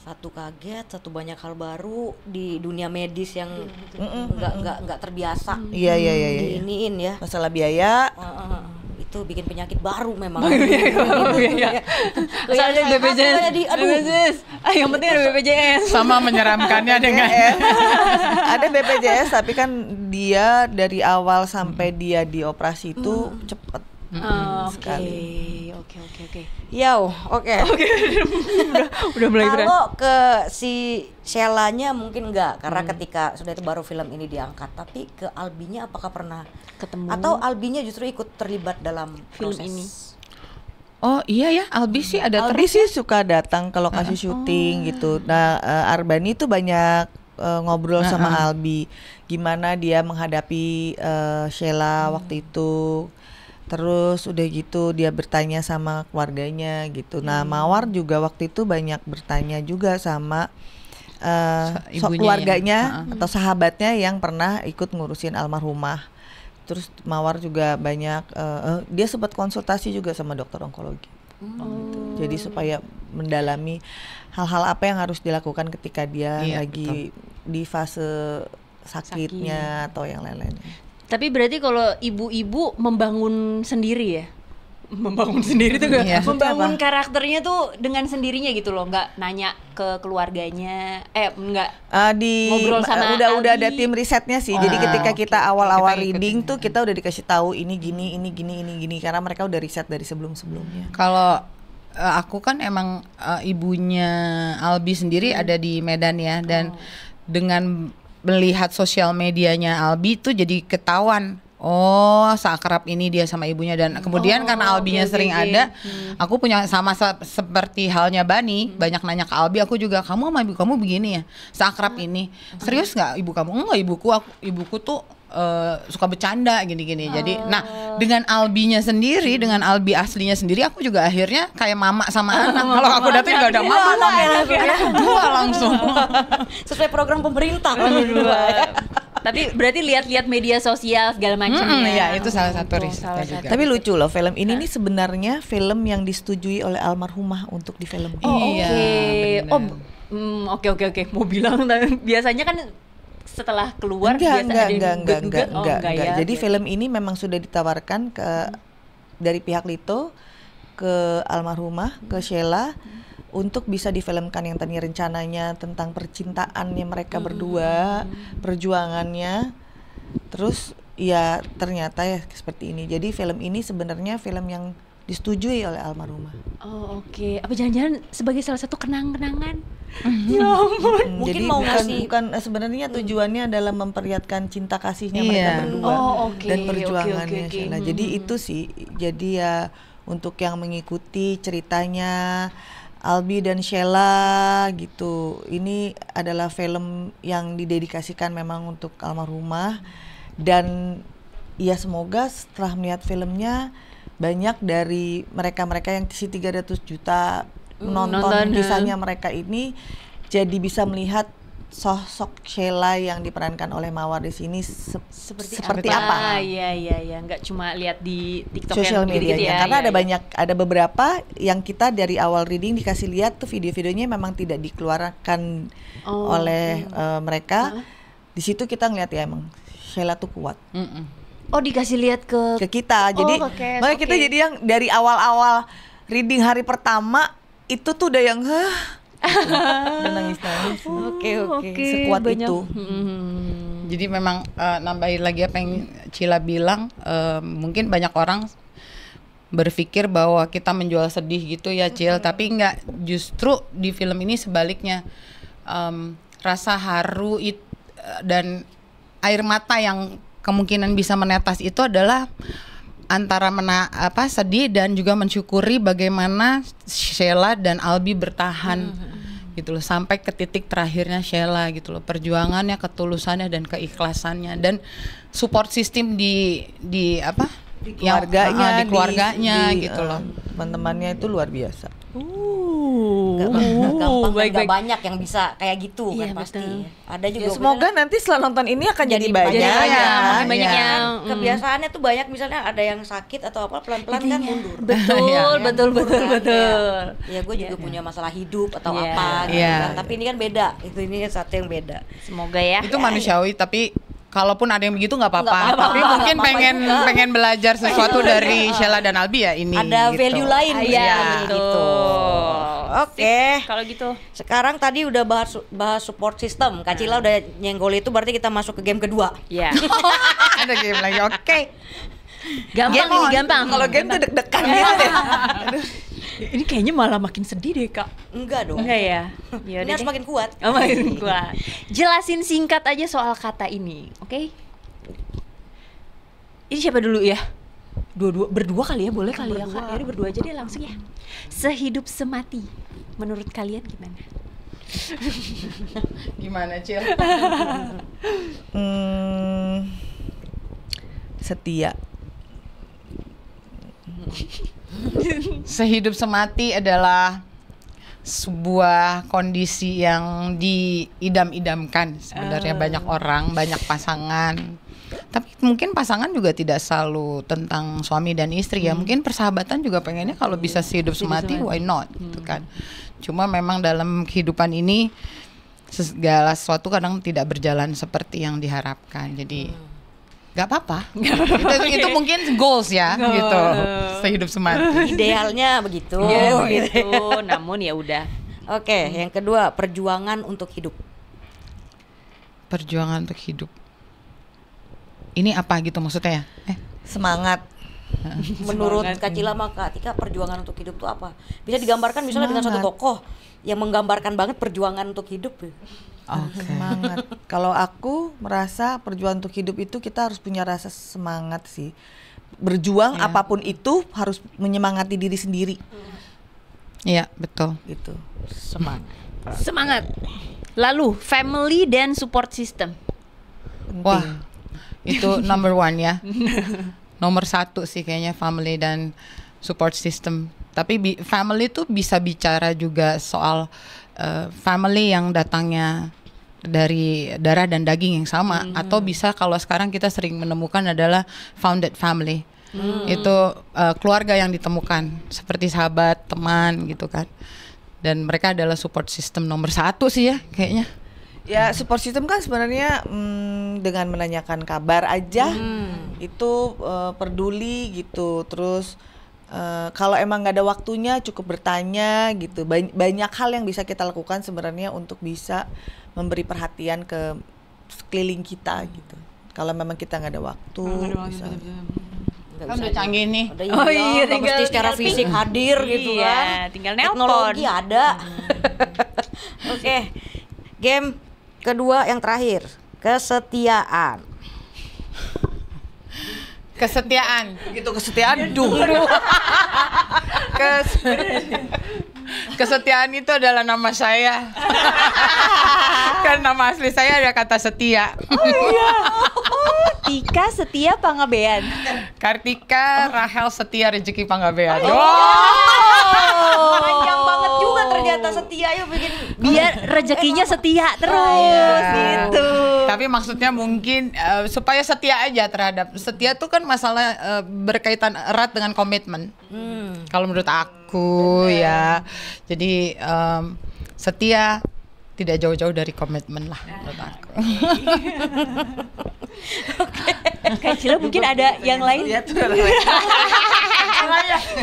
Speaker 5: Satu kaget, satu banyak hal baru di dunia medis yang nggak terbiasa.
Speaker 8: Iya.
Speaker 5: Diiniin ya.
Speaker 8: Masalah biaya.
Speaker 5: Itu bikin penyakit baru memang.
Speaker 6: Iya. Soalnya BPJS. Yang penting ada BPJS.
Speaker 7: Sama menyeramkannya dengan
Speaker 8: ada BPJS, tapi kan dia dari awal sampai dia dioperasi itu cepet. Sekali.
Speaker 6: Oke.
Speaker 5: Oke.
Speaker 6: Udah mulai berat.
Speaker 5: Kalau ke si Sheila-nya mungkin enggak, karena ketika sudah itu baru film ini diangkat. Tapi ke Albinya apakah pernah
Speaker 6: ketemu?
Speaker 5: Atau Albinya justru ikut terlibat dalam
Speaker 6: film
Speaker 5: proses
Speaker 6: ini?
Speaker 7: Oh iya ya, Albi sih ada
Speaker 8: Albi sih suka datang ke lokasi syuting gitu. Nah, Arbani tuh banyak ngobrol sama Albi, gimana dia menghadapi Sheila waktu itu. Terus udah gitu dia bertanya sama keluarganya gitu. Nah, Mawar juga waktu itu banyak bertanya juga sama keluarganya atau sahabatnya yang pernah ikut ngurusin almarhumah. Terus Mawar juga banyak dia sempat konsultasi juga sama dokter onkologi. Gitu. Jadi supaya mendalami hal-hal apa yang harus dilakukan ketika dia lagi di fase sakitnya atau yang lain-lainnya.
Speaker 6: Tapi berarti kalau ibu-ibu membangun sendiri ya? Membangun sendiri tuh membangun karakternya tuh dengan sendirinya gitu loh, nggak nanya ke keluarganya, nggak ngobrol sama
Speaker 8: udah ada tim risetnya sih. Jadi ketika kita awal-awal reading tuh kita udah dikasih tahu ini gini karena mereka udah riset dari sebelum-sebelumnya.
Speaker 7: Kalau aku kan emang ibunya Albi sendiri ada di Medan ya, dan dengan melihat sosial medianya Albi tuh jadi ketahuan, oh seakrab ini dia sama ibunya. Dan kemudian karena Albinya sering ada, aku punya sama seperti halnya Bani, banyak nanya ke Albi, aku juga, kamu sama ibu kamu begini ya, seakrab ini. Serius nggak ibu kamu? Enggak, ibuku tuh suka bercanda gini-gini. Jadi nah dengan Albinya sendiri, dengan Albi aslinya sendiri, aku juga akhirnya kayak mama sama anak. Kalau aku datang nggak ada mama, anakku dua langsung.
Speaker 5: Sesuai program pemerintah.
Speaker 6: Tapi berarti lihat-lihat media sosial segala macamnya.
Speaker 7: Ya itu salah satu risetnya juga.
Speaker 8: Tapi lucu loh, film ini nih sebenarnya film yang disetujui oleh almarhumah untuk difilmkan.
Speaker 6: Oke. Mau bilang biasanya kan setelah keluar
Speaker 8: enggak. Jadi film ini memang sudah ditawarkan dari pihak Lito ke almarhumah, ke Sheila, untuk bisa difilmkan yang tadi rencananya tentang percintaannya mereka berdua, perjuangannya. Terus ya ternyata ya seperti ini. Jadi film ini sebenarnya film yang disetujui oleh almarhumah.
Speaker 6: Oke. Apa jangan-jangan sebagai salah satu kenang-kenangan? Ya ampun.
Speaker 5: Mungkin
Speaker 8: jadi
Speaker 5: mau
Speaker 8: bukan sebenarnya tujuannya adalah memperlihatkan cinta kasihnya mereka berdua dan perjuangannya. Nah, jadi itu sih. Jadi ya untuk yang mengikuti ceritanya Albi dan Sheila gitu. Ini adalah film yang didedikasikan memang untuk almarhumah, dan ya semoga setelah melihat filmnya banyak dari mereka-mereka yang si 300 juta menonton kisahnya mereka ini jadi bisa melihat sosok Sheila yang diperankan oleh Mawar di sini seperti
Speaker 6: apa?
Speaker 8: apa?
Speaker 6: Iya, nggak cuma lihat di TikTok
Speaker 8: Sosial
Speaker 6: yang
Speaker 8: medianya,
Speaker 6: gitu-gitu ya.
Speaker 8: karena
Speaker 6: Iya, iya.
Speaker 8: ada beberapa yang kita dari awal reading dikasih lihat tuh video-videonya memang tidak dikeluarkan oleh mereka. Di situ kita ngeliat ya emang Sheila tuh kuat.
Speaker 6: Oh, dikasih lihat ke
Speaker 8: Kita, jadi
Speaker 6: ke
Speaker 8: makanya kita jadi yang dari awal-awal reading hari pertama itu tuh udah yang udah nangis-nangis.
Speaker 5: Oke.
Speaker 8: Sekuat
Speaker 6: banyak.
Speaker 8: itu.
Speaker 7: Jadi memang nambahin lagi apa yang Cila bilang, mungkin banyak orang berpikir bahwa kita menjual sedih gitu ya Cil, tapi enggak, justru di film ini sebaliknya. Rasa haru dan air mata yang kemungkinan bisa menetas itu adalah antara sedih dan juga mensyukuri bagaimana Sheila dan Albi bertahan gitu loh sampai ke titik terakhirnya Sheila gitu loh, perjuangannya, ketulusannya dan keikhlasannya dan support system di keluarganya gitu loh.
Speaker 8: Teman-temannya itu luar biasa.
Speaker 5: Gak gampang dan
Speaker 6: baik.
Speaker 5: gak banyak yang bisa kayak gitu
Speaker 6: Iya,
Speaker 5: kan pasti.
Speaker 6: betul.
Speaker 5: Ada juga.
Speaker 8: Ya, semoga nanti setelah nonton ini akan jadi banyak.
Speaker 6: makin banyak
Speaker 8: Ya.
Speaker 6: yang
Speaker 5: Kebiasaannya tuh banyak, misalnya ada yang sakit atau apa pelan-pelan kan mundur.
Speaker 6: Betul.
Speaker 5: Ya gue juga punya masalah hidup atau
Speaker 6: Iya.
Speaker 5: apa gitu
Speaker 7: Iya.
Speaker 5: kan. Tapi ini kan beda. Ini satu yang beda.
Speaker 6: Semoga ya.
Speaker 7: Itu manusiawi, tapi kalaupun ada yang begitu nggak
Speaker 5: Nggak
Speaker 7: apa-apa.
Speaker 5: apa-apa,
Speaker 7: Tapi mungkin
Speaker 5: nggak apa-apa juga.
Speaker 7: pengen belajar sesuatu dari Sheila dan Albi ya ini.
Speaker 5: Ada
Speaker 7: gitu.
Speaker 5: value lain
Speaker 6: Iya,
Speaker 5: gitu.
Speaker 6: betul.
Speaker 5: Oke.
Speaker 6: Kalau gitu.
Speaker 5: Sekarang tadi udah bahas support system. Kak Cila udah nyenggol itu, berarti kita masuk ke game kedua.
Speaker 6: Ya.
Speaker 7: Ada game lagi. Oke.
Speaker 6: Gampang ini, gampang.
Speaker 8: Kalau game tuh deg-degan gitu deh.
Speaker 6: Ini kayaknya malah makin sedih deh, Kak.
Speaker 5: Enggak dong.
Speaker 6: Enggak ya? Ya
Speaker 5: Ini harus makin kuat.
Speaker 6: Oh, makin kuat. Jelasin singkat aja soal kata ini, oke? Ini siapa dulu ya? Berdua kali ya, boleh kali ya, Kak. Yaudah berdua aja deh langsung ya. Sehidup semati. Menurut kalian gimana?
Speaker 7: Gimana Cil?
Speaker 8: Setia.
Speaker 7: Sehidup semati adalah sebuah kondisi yang diidam-idamkan sebenarnya banyak orang, banyak pasangan. Tapi mungkin pasangan juga tidak selalu tentang suami dan istri ya. Mungkin persahabatan juga pengennya kalau bisa sehidup semati, why not gitu kan. Cuma memang dalam kehidupan ini segala sesuatu kadang tidak berjalan seperti yang diharapkan. Jadi nggak apa-apa. Itu mungkin goals ya gitu. Sehidup semati.
Speaker 5: Idealnya begitu.
Speaker 6: Ya begitu, namun ya udah.
Speaker 5: Oke, yang kedua, perjuangan untuk hidup.
Speaker 7: Perjuangan untuk hidup. Ini apa gitu maksudnya ya?
Speaker 8: Semangat.
Speaker 5: Menurut Kak Cila sama Kak Tika, perjuangan untuk hidup itu apa? Bisa digambarkan misalnya dengan satu tokoh yang menggambarkan banget perjuangan untuk hidup.
Speaker 8: Semangat. Kalau aku merasa perjuangan untuk hidup itu kita harus punya rasa semangat sih. Berjuang apapun itu harus menyemangati diri sendiri.
Speaker 7: Iya, betul.
Speaker 8: Gitu.
Speaker 6: Semangat. Lalu, family dan support system.
Speaker 8: Penting.
Speaker 7: Wah, itu number one ya. Nomor satu sih kayaknya family dan support system. Tapi family tuh bisa bicara juga soal family yang datangnya dari darah dan daging yang sama, atau bisa kalau sekarang kita sering menemukan adalah founded family. Itu keluarga yang ditemukan seperti sahabat, teman gitu kan. Dan mereka adalah support system nomor satu sih ya kayaknya.
Speaker 8: Ya support system kan sebenarnya dengan menanyakan kabar aja itu peduli gitu. Terus kalau emang nggak ada waktunya cukup bertanya gitu. Banyak hal yang bisa kita lakukan sebenarnya untuk bisa memberi perhatian ke sekeliling kita gitu. Kalau memang kita nggak ada waktu, bisa.
Speaker 5: Nggak
Speaker 7: Kan
Speaker 5: bisa
Speaker 7: udah canggih nih.
Speaker 5: nggak mesti secara fisik hadir gitu kan.
Speaker 6: Tinggal nelpon.
Speaker 5: Teknologi ada. Oke, game kedua yang terakhir, kesetiaan.
Speaker 7: Kesetiaan.
Speaker 8: Begitu kesetiaan,
Speaker 7: Kesetiaan itu adalah nama saya. Kan nama asli saya ada kata setia.
Speaker 6: Tika Setia Pangabean.
Speaker 7: Kartika Rahel Setia Rezeki Panggabean.
Speaker 5: Panjang banget juga ternyata setia ya bikin
Speaker 6: Biar rezekinya setia terus gitu.
Speaker 7: Tapi maksudnya mungkin supaya setia aja terhadap setia tuh kan masalah berkaitan erat dengan komitmen. Kalau menurut aku ya, jadi setia tidak jauh-jauh dari komitmen lah menurut aku.
Speaker 6: Kak Cila mungkin ada yang lain.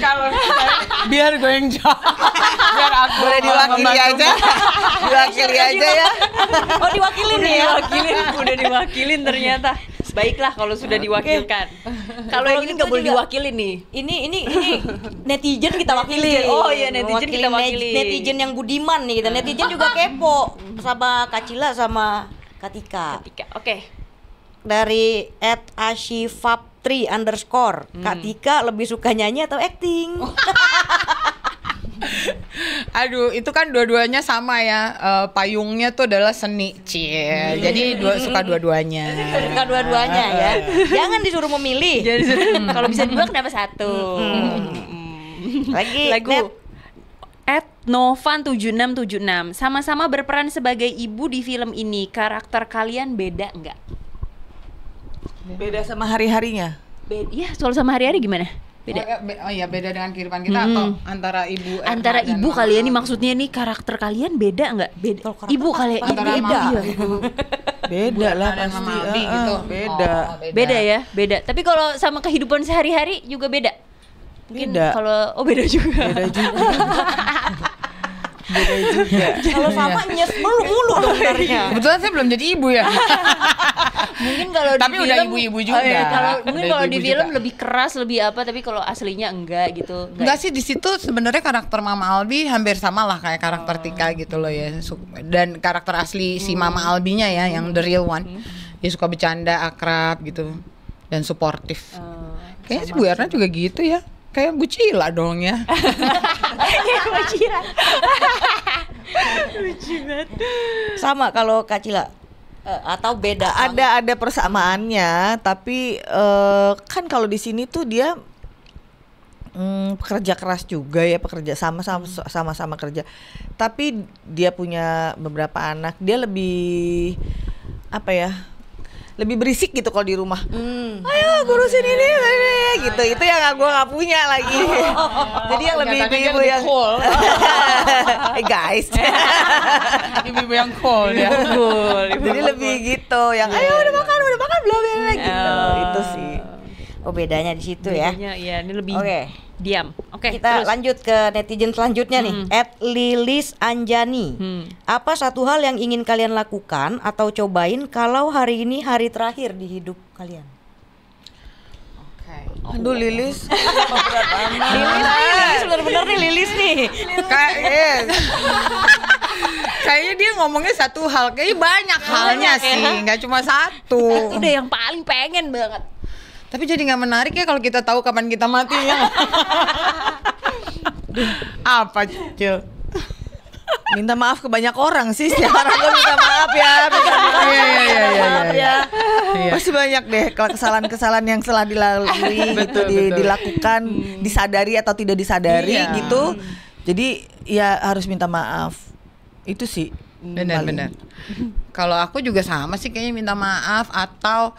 Speaker 7: Kalau biar gue yang jawab, biar aku
Speaker 8: Boleh diwakili aja. Diwakili aja ya.
Speaker 5: Oh diwakilin nih ya.
Speaker 6: Udah diwakilin ternyata. Baiklah kalau sudah diwakilkan. Kalau yang ini
Speaker 5: gitu
Speaker 6: nggak boleh
Speaker 5: juga.
Speaker 6: diwakilin nih.
Speaker 5: Ini netizen kita wakili.
Speaker 6: Oh iya, netizen kita wakili.
Speaker 5: Netizen yang budiman nih kita. Netizen juga kepo sama Kak Cila sama Katika.
Speaker 6: Oke.
Speaker 5: Dari @ashifab3_. Kak Tika lebih suka nyanyi atau acting?
Speaker 7: Aduh, itu kan dua-duanya sama ya. Payungnya tuh adalah seni, cie. Jadi suka dua-duanya.
Speaker 5: Suka dua-duanya ya. Jangan disuruh memilih.
Speaker 6: Kalau bisa dua kenapa satu?
Speaker 5: Lagi
Speaker 6: Lagu @novan7676 sama-sama berperan sebagai ibu di film ini. Karakter kalian beda nggak?
Speaker 8: Beda sama hari-harinya.
Speaker 6: Iya, soal sama hari-hari gimana? Beda.
Speaker 7: Oh iya, beda dengan kehidupan kita atau antara ibu
Speaker 6: Antara
Speaker 7: dan
Speaker 6: ibu
Speaker 7: mama?
Speaker 6: kalian nih maksudnya nih karakter kalian beda nggak? Beda. Ibu kalian
Speaker 7: Antara
Speaker 6: beda.
Speaker 7: mama,
Speaker 6: Iya.
Speaker 8: Beda lah
Speaker 7: dan
Speaker 8: pasti.
Speaker 7: mama Abi gitu.
Speaker 8: Beda.
Speaker 7: Oh,
Speaker 6: Beda ya, beda. Tapi kalau sama kehidupan sehari-hari juga beda. Mungkin
Speaker 8: Beda.
Speaker 6: kalau beda juga.
Speaker 8: Beda juga. Beda juga.
Speaker 5: kalau sama nyes mulu dong benarnya.
Speaker 7: Kebetulan saya belum jadi ibu ya.
Speaker 6: Mungkin kalau
Speaker 7: Tapi
Speaker 6: di
Speaker 7: udah
Speaker 6: film,
Speaker 7: ibu-ibu juga.
Speaker 6: Mungkin
Speaker 7: Udah
Speaker 6: kalau di
Speaker 7: ibu-ibu
Speaker 6: film
Speaker 7: juga.
Speaker 6: lebih keras, lebih apa, tapi kalau aslinya enggak gitu.
Speaker 7: Enggak sih, di situ sebenarnya karakter Mama Albi hampir sama lah kayak karakter Tika gitu loh ya. Dan karakter asli si Mama Albinya ya, yang the real one. Dia suka bercanda, akrab gitu, dan suportif. Kayaknya si Bu Erna juga gitu ya. Kayak Bu Cila dong ya.
Speaker 5: Sama kalau Kak Cila atau beda?
Speaker 8: Ada persamaannya, tapi kan kalau di sini tuh dia pekerja keras juga ya, pekerja sama-sama kerja. Tapi dia punya beberapa anak, dia lebih apa ya? Lebih berisik gitu kalau di rumah. Ayo ngurusin ini gitu. Itu yang gue nggak punya lagi. Jadi yang lebih ibu yang
Speaker 7: cool.
Speaker 8: guys.
Speaker 7: Ibu-ibu yang cool ya.
Speaker 8: Jadi lebih gitu, yang ayo udah makan belum ya gitu. Itu sih.
Speaker 5: Oh bedanya di situ ya.
Speaker 6: Bedanya, iya, ini lebih
Speaker 5: Oke.
Speaker 6: diam. Oke,
Speaker 5: Kita
Speaker 6: terus.
Speaker 5: lanjut ke netizen selanjutnya nih. @lilis_anjani. Apa satu hal yang ingin kalian lakukan atau cobain kalau hari ini hari terakhir di hidup kalian?
Speaker 8: Aduh Lilis.
Speaker 5: Lilis bener-bener nih Lilis nih.
Speaker 7: Kayaknya dia ngomongnya satu hal, kayaknya banyak halnya sih, nggak cuma satu.
Speaker 6: Itu udah yang paling pengen banget.
Speaker 7: Tapi jadi nggak menarik ya kalau kita tahu kapan kita mati ya. Apa Cil?
Speaker 8: Minta maaf ke banyak orang sih. Setiap orang gue minta maaf ya. Maaf ya. Pasti banyak deh kesalahan-kesalahan yang telah dilalui gitu, dilakukan, disadari atau tidak disadari gitu. Jadi ya harus minta maaf. Itu sih.
Speaker 7: Benar-benar. Kalau aku juga sama sih, kayaknya minta maaf atau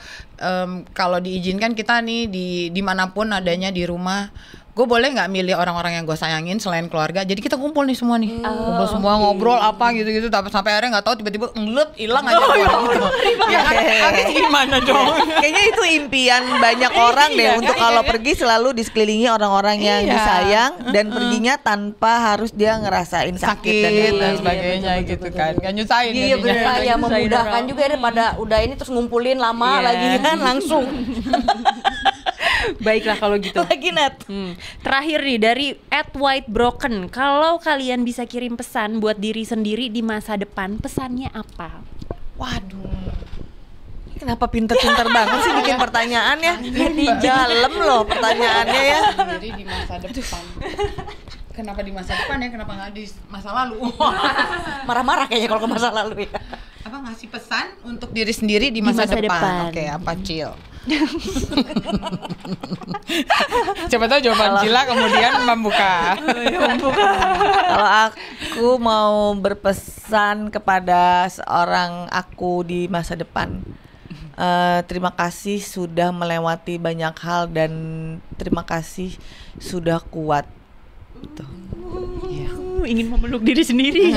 Speaker 7: kalau diizinkan kita nih dimanapun adanya di rumah, gue boleh nggak milih orang-orang yang gue sayangin selain keluarga. Jadi kita kumpul nih semua nih, kumpul semua ngobrol apa gitu-gitu. Tapi sampai akhirnya nggak tahu tiba-tiba ngelut hilang aja gitu. Ya kan? Habis gimana dong?
Speaker 8: Kayaknya itu impian banyak orang deh untuk kalau pergi selalu disekelilingi orang-orang yang disayang dan perginya tanpa harus dia ngerasain sakit
Speaker 7: dan sebagainya gitu kan. Kan nyusahin.
Speaker 5: Iya benar ya, memudahkan juga daripada udah ini terus ngumpulin lama lagi kan langsung.
Speaker 6: Baiklah kalau gitu.
Speaker 5: Lagi Nat.
Speaker 6: Terakhir nih dari @whitebroken. Kalau kalian bisa kirim pesan buat diri sendiri di masa depan, pesannya apa?
Speaker 8: Waduh. Kenapa pinter-pinter banget sih bikin pertanyaannya? Di dalam loh pertanyaannya ya.
Speaker 7: Jadi di masa depan. Kenapa di masa depan ya? Kenapa nggak di masa lalu?
Speaker 5: Marah-marah kayaknya kalau ke masa lalu ya.
Speaker 7: Apa ngasih pesan untuk diri sendiri di masa, depan. Oke, apa Cil? Siapa tahu jawaban Cila kemudian membuka.
Speaker 8: Kalau aku mau berpesan kepada seorang aku di masa depan, terima kasih sudah melewati banyak hal dan terima kasih sudah kuat. Gitu.
Speaker 6: Ingin memeluk diri sendiri.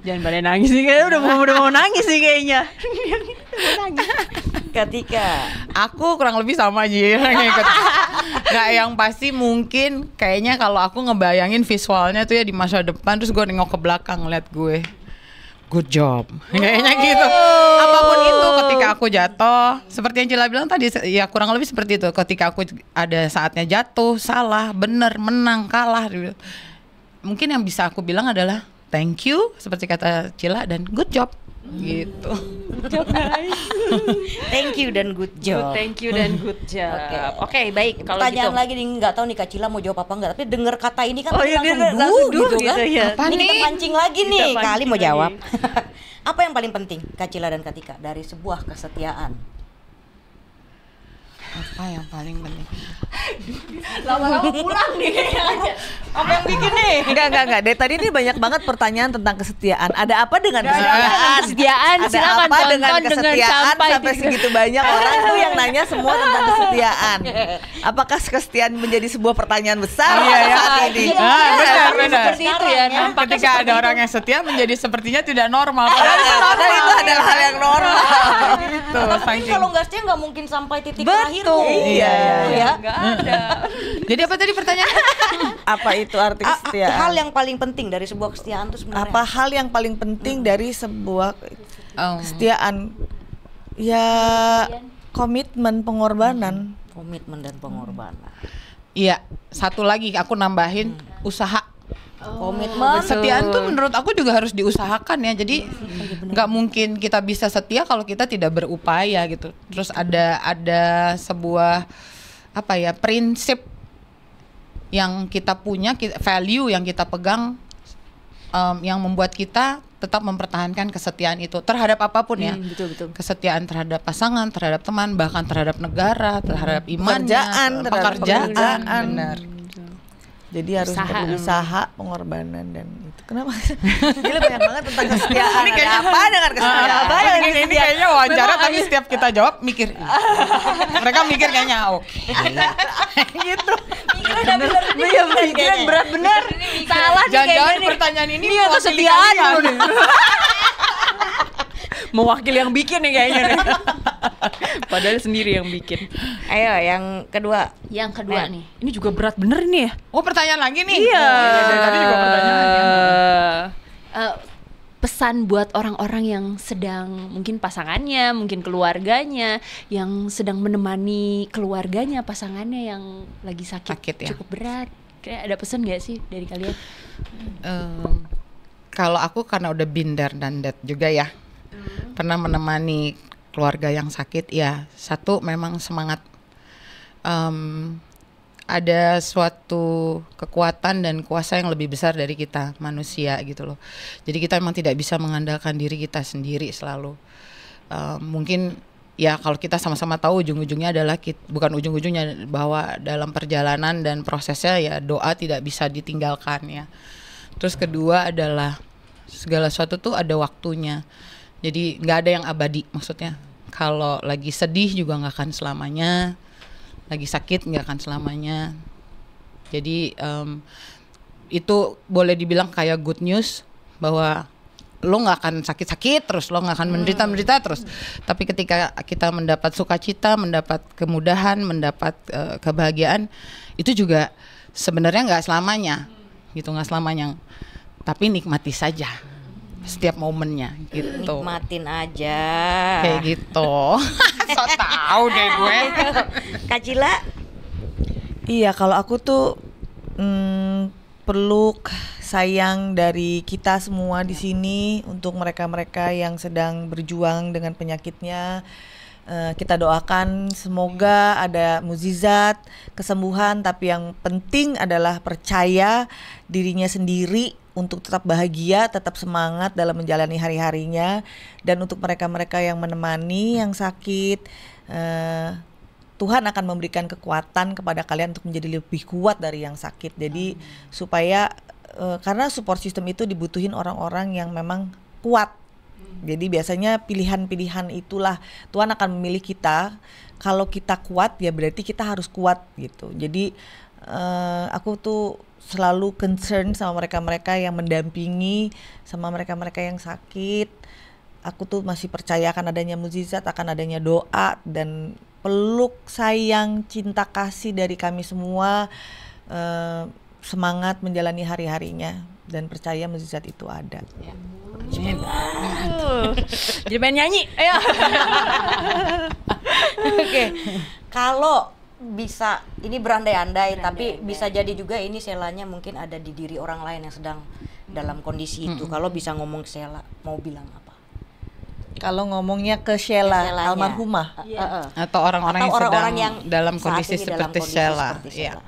Speaker 6: Jangan pada nangis nih, kayaknya udah mau nangis nih kayaknya.
Speaker 5: Ketika
Speaker 7: Aku kurang lebih sama aja yang ikut. Nggak, yang pasti mungkin kayaknya kalau aku ngebayangin visualnya tuh ya di masa depan, terus gue nengok ke belakang ngeliat gue, good job, kayaknya gitu. Apapun itu, ketika aku jatuh, seperti yang Cila bilang tadi, ya kurang lebih seperti itu. Ketika aku ada saatnya jatuh, salah, bener, menang, kalah, mungkin yang bisa aku bilang adalah thank you, seperti kata Cila, dan good job. Gitu.
Speaker 6: Good job, guys.
Speaker 5: thank you dan good job.
Speaker 6: Thank you dan good job. Oke, baik. Kalau
Speaker 5: Pertanyaan
Speaker 6: gitu.
Speaker 5: lagi nih, nggak tahu nih Kak Cila mau jawab apa enggak, tapi denger kata ini kan
Speaker 6: Oh,
Speaker 5: tadi
Speaker 6: iya,
Speaker 5: langsung
Speaker 6: langsung
Speaker 5: gitu kan.
Speaker 6: ya.
Speaker 7: Apa
Speaker 5: Ini kita
Speaker 7: nih?
Speaker 5: pancing lagi
Speaker 6: Kita
Speaker 5: nih,
Speaker 6: pancing
Speaker 5: Kali mau
Speaker 6: lagi.
Speaker 5: jawab. Apa yang paling penting Kak Cila dan Katika dari sebuah kesetiaan?
Speaker 7: Apa yang paling penting?
Speaker 6: Lama-lama pulang nih kayaknya.
Speaker 5: Apa yang bikin nih?
Speaker 8: Enggak. Dari tadi ini banyak banget pertanyaan tentang kesetiaan. Ada apa dengan kesetiaan?
Speaker 6: Kesetiaan,
Speaker 8: Ada
Speaker 6: silakan
Speaker 8: apa dengan
Speaker 6: tonton dengan
Speaker 8: kesetiaan
Speaker 6: sampai
Speaker 8: segitu banyak orang tuh yang nanya semua tentang kesetiaan. Apakah kesetiaan menjadi sebuah pertanyaan besar
Speaker 7: Iya, ya.
Speaker 8: saat ini?
Speaker 7: Benar.
Speaker 6: Seperti itu ya, nampaknya
Speaker 7: Ketika ada orang yang setia menjadi sepertinya tidak normal. Padahal itu
Speaker 8: Padahal itu adalah hal yang normal.
Speaker 7: gitu.
Speaker 5: Tapi
Speaker 7: saking-
Speaker 5: kalau nggak setia nggak mungkin sampai titik terakhir.
Speaker 8: Iya.
Speaker 6: Nggak ada.
Speaker 7: Jadi apa tadi pertanyaannya?
Speaker 8: Apa itu arti kesetiaan?
Speaker 5: Hal yang paling penting dari sebuah kesetiaan itu sebenarnya
Speaker 8: Apa hal yang paling penting dari sebuah kesetiaan? Ya komitmen, pengorbanan.
Speaker 5: komitmen dan pengorbanan.
Speaker 7: Iya, satu lagi aku nambahin usaha.
Speaker 5: Komitmen.
Speaker 7: Kesetiaan tuh menurut aku juga harus diusahakan ya. Jadi nggak mungkin kita bisa setia kalau kita tidak berupaya gitu. Terus ada sebuah apa ya, prinsip yang kita punya, value yang kita pegang, yang membuat kita tetap mempertahankan kesetiaan itu terhadap apapun ya.
Speaker 6: Betul.
Speaker 7: Kesetiaan terhadap pasangan, terhadap teman, bahkan terhadap negara, terhadap imannya,
Speaker 8: terhadap pekerjaan.
Speaker 7: benar.
Speaker 8: Jadi harus
Speaker 6: Usaha.
Speaker 8: berusaha, pengorbanan dan itu. Kenapa? Gila banyak banget tentang kesetiaan. Ada apa dengan kesetiaan?
Speaker 7: Ini kayaknya wawancara, tapi setiap kita jawab mikir. Mereka mikir kayaknya oke. Gitu.
Speaker 6: Iya, pikiran berat bener. Salah nih
Speaker 7: Jangan-jangan
Speaker 6: kayaknya nih.
Speaker 7: pertanyaan ini
Speaker 6: Ini
Speaker 7: mewakili
Speaker 6: kesetiaan
Speaker 7: kalian.
Speaker 6: loh nih. Mewakili yang bikin nih kayaknya nih. Padahal sendiri yang bikin.
Speaker 5: Ayo yang kedua.
Speaker 6: Yang kedua nih, ini juga berat bener nih ya.
Speaker 7: Oh, pertanyaan lagi nih.
Speaker 6: Iya.
Speaker 7: Dari tadi juga pertanyaan ya.
Speaker 6: Pesan buat orang-orang yang sedang, mungkin pasangannya, mungkin keluarganya, yang sedang menemani keluarganya, pasangannya yang lagi sakit
Speaker 7: ya.
Speaker 6: cukup berat. Kayak ada pesan nggak sih dari kalian?
Speaker 7: Kalau aku karena udah been there dan that juga ya. Pernah menemani keluarga yang sakit ya. Satu, memang semangat. Ada suatu kekuatan dan kuasa yang lebih besar dari kita manusia gitu loh. Jadi kita memang tidak bisa mengandalkan diri kita sendiri selalu. Mungkin ya kalau kita sama-sama tahu ujung-ujungnya adalah bukan ujung-ujungnya, bahwa dalam perjalanan dan prosesnya ya doa tidak bisa ditinggalkan ya. Terus kedua adalah segala sesuatu tuh ada waktunya. Jadi nggak ada yang abadi, maksudnya. Kalau lagi sedih juga nggak akan selamanya. Lagi sakit nggak akan selamanya. Jadi itu boleh dibilang kayak good news, bahwa lo nggak akan sakit-sakit terus, lo nggak akan menderita-menderita terus. Tapi ketika kita mendapat sukacita, mendapat kemudahan, mendapat kebahagiaan, itu juga sebenarnya nggak selamanya, gitu, nggak selamanya. Tapi nikmati saja setiap momennya, gitu.
Speaker 5: Nikmatin aja.
Speaker 7: Kayak gitu. So tau deh gue.
Speaker 5: Kak Cila?
Speaker 8: Iya, kalau aku tuh peluk, sayang dari kita semua di sini untuk mereka-mereka yang sedang berjuang dengan penyakitnya. Kita doakan semoga ada mukjizat, kesembuhan, tapi yang penting adalah percaya dirinya sendiri untuk tetap bahagia, tetap semangat dalam menjalani hari-harinya. Dan untuk mereka-mereka yang menemani yang sakit, Tuhan akan memberikan kekuatan kepada kalian untuk menjadi lebih kuat dari yang sakit. Jadi supaya karena support system itu dibutuhin orang-orang yang memang kuat. Jadi biasanya pilihan-pilihan itulah Tuhan akan memilih kita. Kalau kita kuat ya berarti kita harus kuat gitu. Jadi aku tuh selalu concern sama mereka-mereka yang mendampingi, sama mereka-mereka yang sakit. Aku tuh masih percaya akan adanya mukjizat, akan adanya doa dan peluk, sayang, cinta kasih dari kami semua. Semangat menjalani hari-harinya dan percaya mukjizat itu ada.
Speaker 6: Jadi pengen nyanyi, ayo.
Speaker 5: Oke. Kalau bisa, ini berandai-andai, tapi bisa jadi juga ini Sheila-nya mungkin ada di diri orang lain yang sedang dalam kondisi itu. Kalau bisa ngomong ke Sheila, mau bilang apa?
Speaker 8: Kalau ngomongnya ke Sheila almarhumah,
Speaker 7: Atau orang-orang yang
Speaker 5: orang-orang
Speaker 7: sedang
Speaker 5: yang
Speaker 7: dalam
Speaker 5: saat
Speaker 7: kondisi
Speaker 5: ini dalam
Speaker 7: seperti
Speaker 5: kondisi
Speaker 7: Sheila.
Speaker 5: seperti
Speaker 7: Iya.
Speaker 5: Sheila.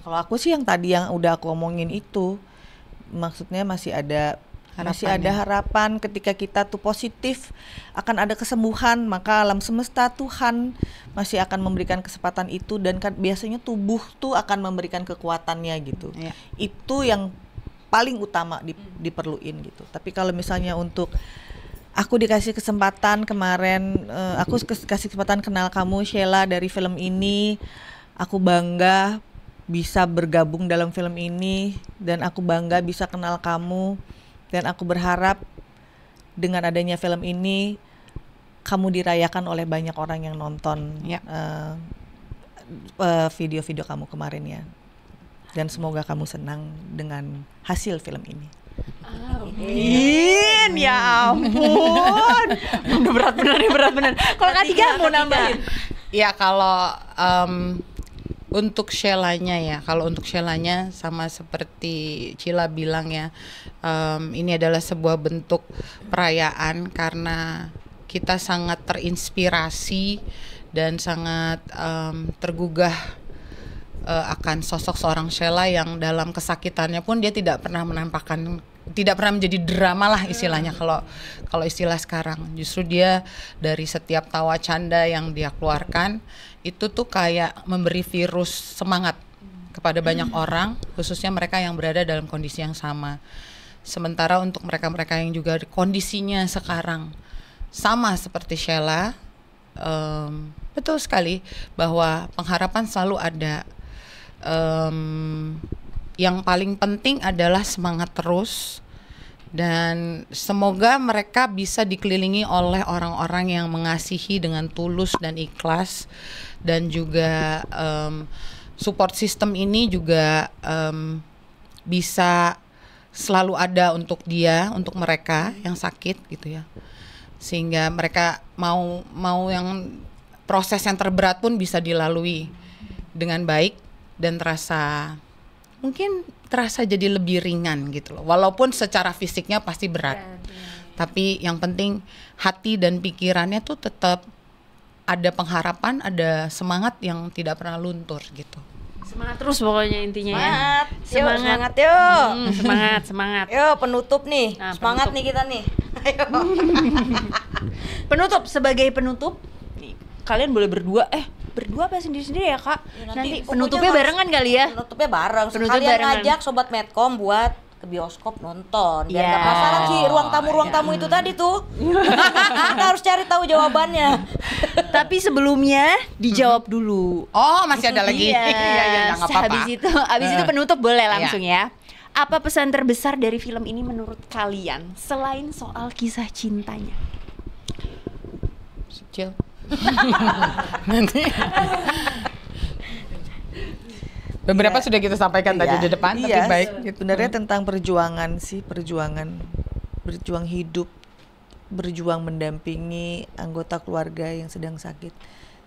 Speaker 8: kalau aku sih yang tadi yang udah aku omongin itu, maksudnya masih ada harapan ketika kita tuh positif akan ada kesembuhan, maka alam semesta Tuhan masih akan memberikan kesempatan itu dan kan biasanya tubuh tuh akan memberikan kekuatannya gitu. Itu yang paling utama diperluin gitu. Tapi kalau misalnya untuk aku dikasih kesempatan kemarin, aku kasih kesempatan kenal kamu Sheila dari film ini, aku bangga bisa bergabung dalam film ini dan aku bangga bisa kenal kamu. Dan aku berharap dengan adanya film ini kamu dirayakan oleh banyak orang yang nonton video-video kamu kemarin ya. Dan semoga kamu senang dengan hasil film ini.
Speaker 6: Amin, ya ampun. Udah berat bener. Kalau Kak mau nambahin?
Speaker 7: Ya kalau untuk Sheila-nya ya, kalau untuk Sheila-nya sama seperti Cila bilang ya, ini adalah sebuah bentuk perayaan karena kita sangat terinspirasi dan sangat tergugah akan sosok seorang Sheila yang dalam kesakitannya pun dia tidak pernah menjadi drama lah istilahnya kalau istilah sekarang. Justru dia dari setiap tawa canda yang dia keluarkan itu tuh kayak memberi virus semangat kepada banyak orang, khususnya mereka yang berada dalam kondisi yang sama. Sementara untuk mereka-mereka yang juga kondisinya sekarang sama seperti Sheila, betul sekali bahwa pengharapan selalu ada. Yang paling penting adalah semangat terus dan semoga mereka bisa dikelilingi oleh orang-orang yang mengasihi dengan tulus dan ikhlas, dan juga support system ini juga bisa selalu ada untuk mereka yang sakit gitu ya, sehingga mereka mau yang proses yang terberat pun bisa dilalui dengan baik dan mungkin terasa jadi lebih ringan gitu loh, walaupun secara fisiknya pasti berat. Tapi yang penting hati dan pikirannya tuh tetap ada pengharapan, ada semangat yang tidak pernah luntur gitu.
Speaker 6: Semangat terus pokoknya intinya
Speaker 5: Semangat.
Speaker 6: ya.
Speaker 5: Semangat. Yo, penutup nih.
Speaker 6: Nah,
Speaker 5: semangat
Speaker 6: penutup.
Speaker 5: nih kita nih. Ayo.
Speaker 6: Sebagai penutup nih, kalian boleh berdua apa sendiri-sendiri ya Kak? Nanti penutupnya barengan kali ya.
Speaker 5: Penutupnya bareng.
Speaker 6: Penutup
Speaker 5: Sekalian
Speaker 6: barengan.
Speaker 5: ngajak Sobat Medcom buat ke bioskop nonton. Biar
Speaker 6: Ya.
Speaker 5: gak penasaran sih ruang tamu itu tadi tuh. Kita harus cari tahu jawabannya.
Speaker 6: Tapi sebelumnya dijawab dulu.
Speaker 7: Oh, masih ada lagi.
Speaker 6: Iya,
Speaker 7: nggak apa-apa.
Speaker 6: Habis itu penutup boleh langsung ya. Apa pesan terbesar dari film ini menurut kalian selain soal kisah cintanya?
Speaker 7: Cil. Nanti beberapa sudah kita sampaikan tadi di depan, tapi baik.
Speaker 8: Sebenarnya tentang perjuangan sih, berjuang hidup, berjuang mendampingi anggota keluarga yang sedang sakit.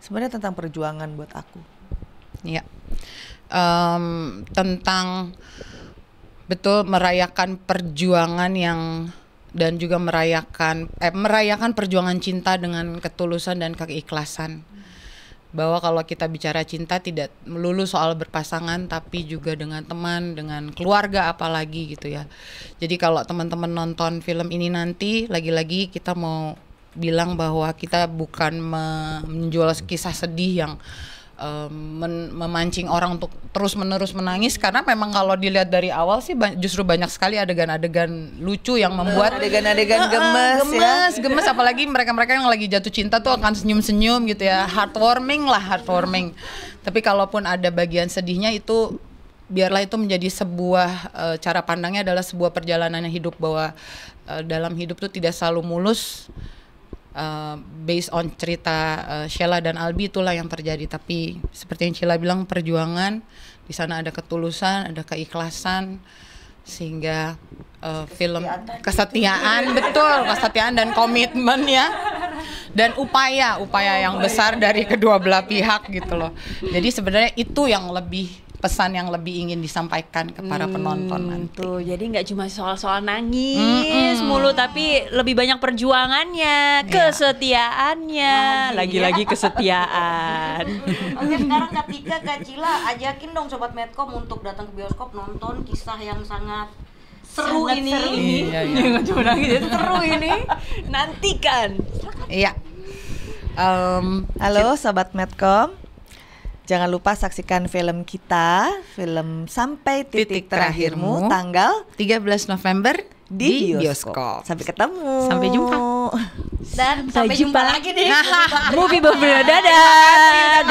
Speaker 8: Sebenarnya tentang perjuangan buat aku.
Speaker 7: Iya. Tentang betul merayakan perjuangan dan juga merayakan perjuangan cinta dengan ketulusan dan keikhlasan. bahwa kalau kita bicara cinta tidak melulu soal berpasangan, tapi juga dengan teman, dengan keluarga apalagi gitu ya. Jadi kalau teman-teman nonton film ini nanti, lagi-lagi kita mau bilang bahwa kita bukan menjual kisah sedih yang memancing orang untuk terus-menerus menangis, karena memang kalau dilihat dari awal sih justru banyak sekali adegan-adegan lucu yang membuat
Speaker 8: adegan-adegan
Speaker 7: gemes, apalagi mereka-mereka yang lagi jatuh cinta tuh akan senyum-senyum gitu ya, heartwarming. Tapi kalaupun ada bagian sedihnya, itu biarlah itu menjadi sebuah cara pandangnya adalah sebuah perjalanan hidup, bahwa dalam hidup tuh tidak selalu mulus. Based on cerita Sheila dan Albi, itulah yang terjadi. Tapi seperti yang Sheila bilang, perjuangan di sana ada ketulusan, ada keikhlasan, sehingga film kesetiaan dan komitmen ya, dan upaya yang besar dari kedua belah pihak gitu loh. Jadi sebenarnya itu yang lebih, pesan yang lebih ingin disampaikan ke para penonton nanti.
Speaker 6: Tuh, jadi nggak cuma soal nangis mulu, tapi lebih banyak perjuangannya, kesetiaannya, lagi-lagi kesetiaan.
Speaker 5: Oke, sekarang Kak Cila ajakin dong Sobat Medcom untuk datang ke bioskop nonton kisah yang sangat seru ini.
Speaker 6: Jangan cuma nangis, seru ini. Nantikan.
Speaker 7: Iya.
Speaker 8: Halo Sobat Medcom. Jangan lupa saksikan film kita, film Sampai Titik Terakhirmu, tanggal
Speaker 7: 13 November di bioskop.
Speaker 8: Sampai ketemu.
Speaker 7: Sampai jumpa.
Speaker 5: Dan sampai jumpa lagi di
Speaker 6: Movie Berbeda. Dadah.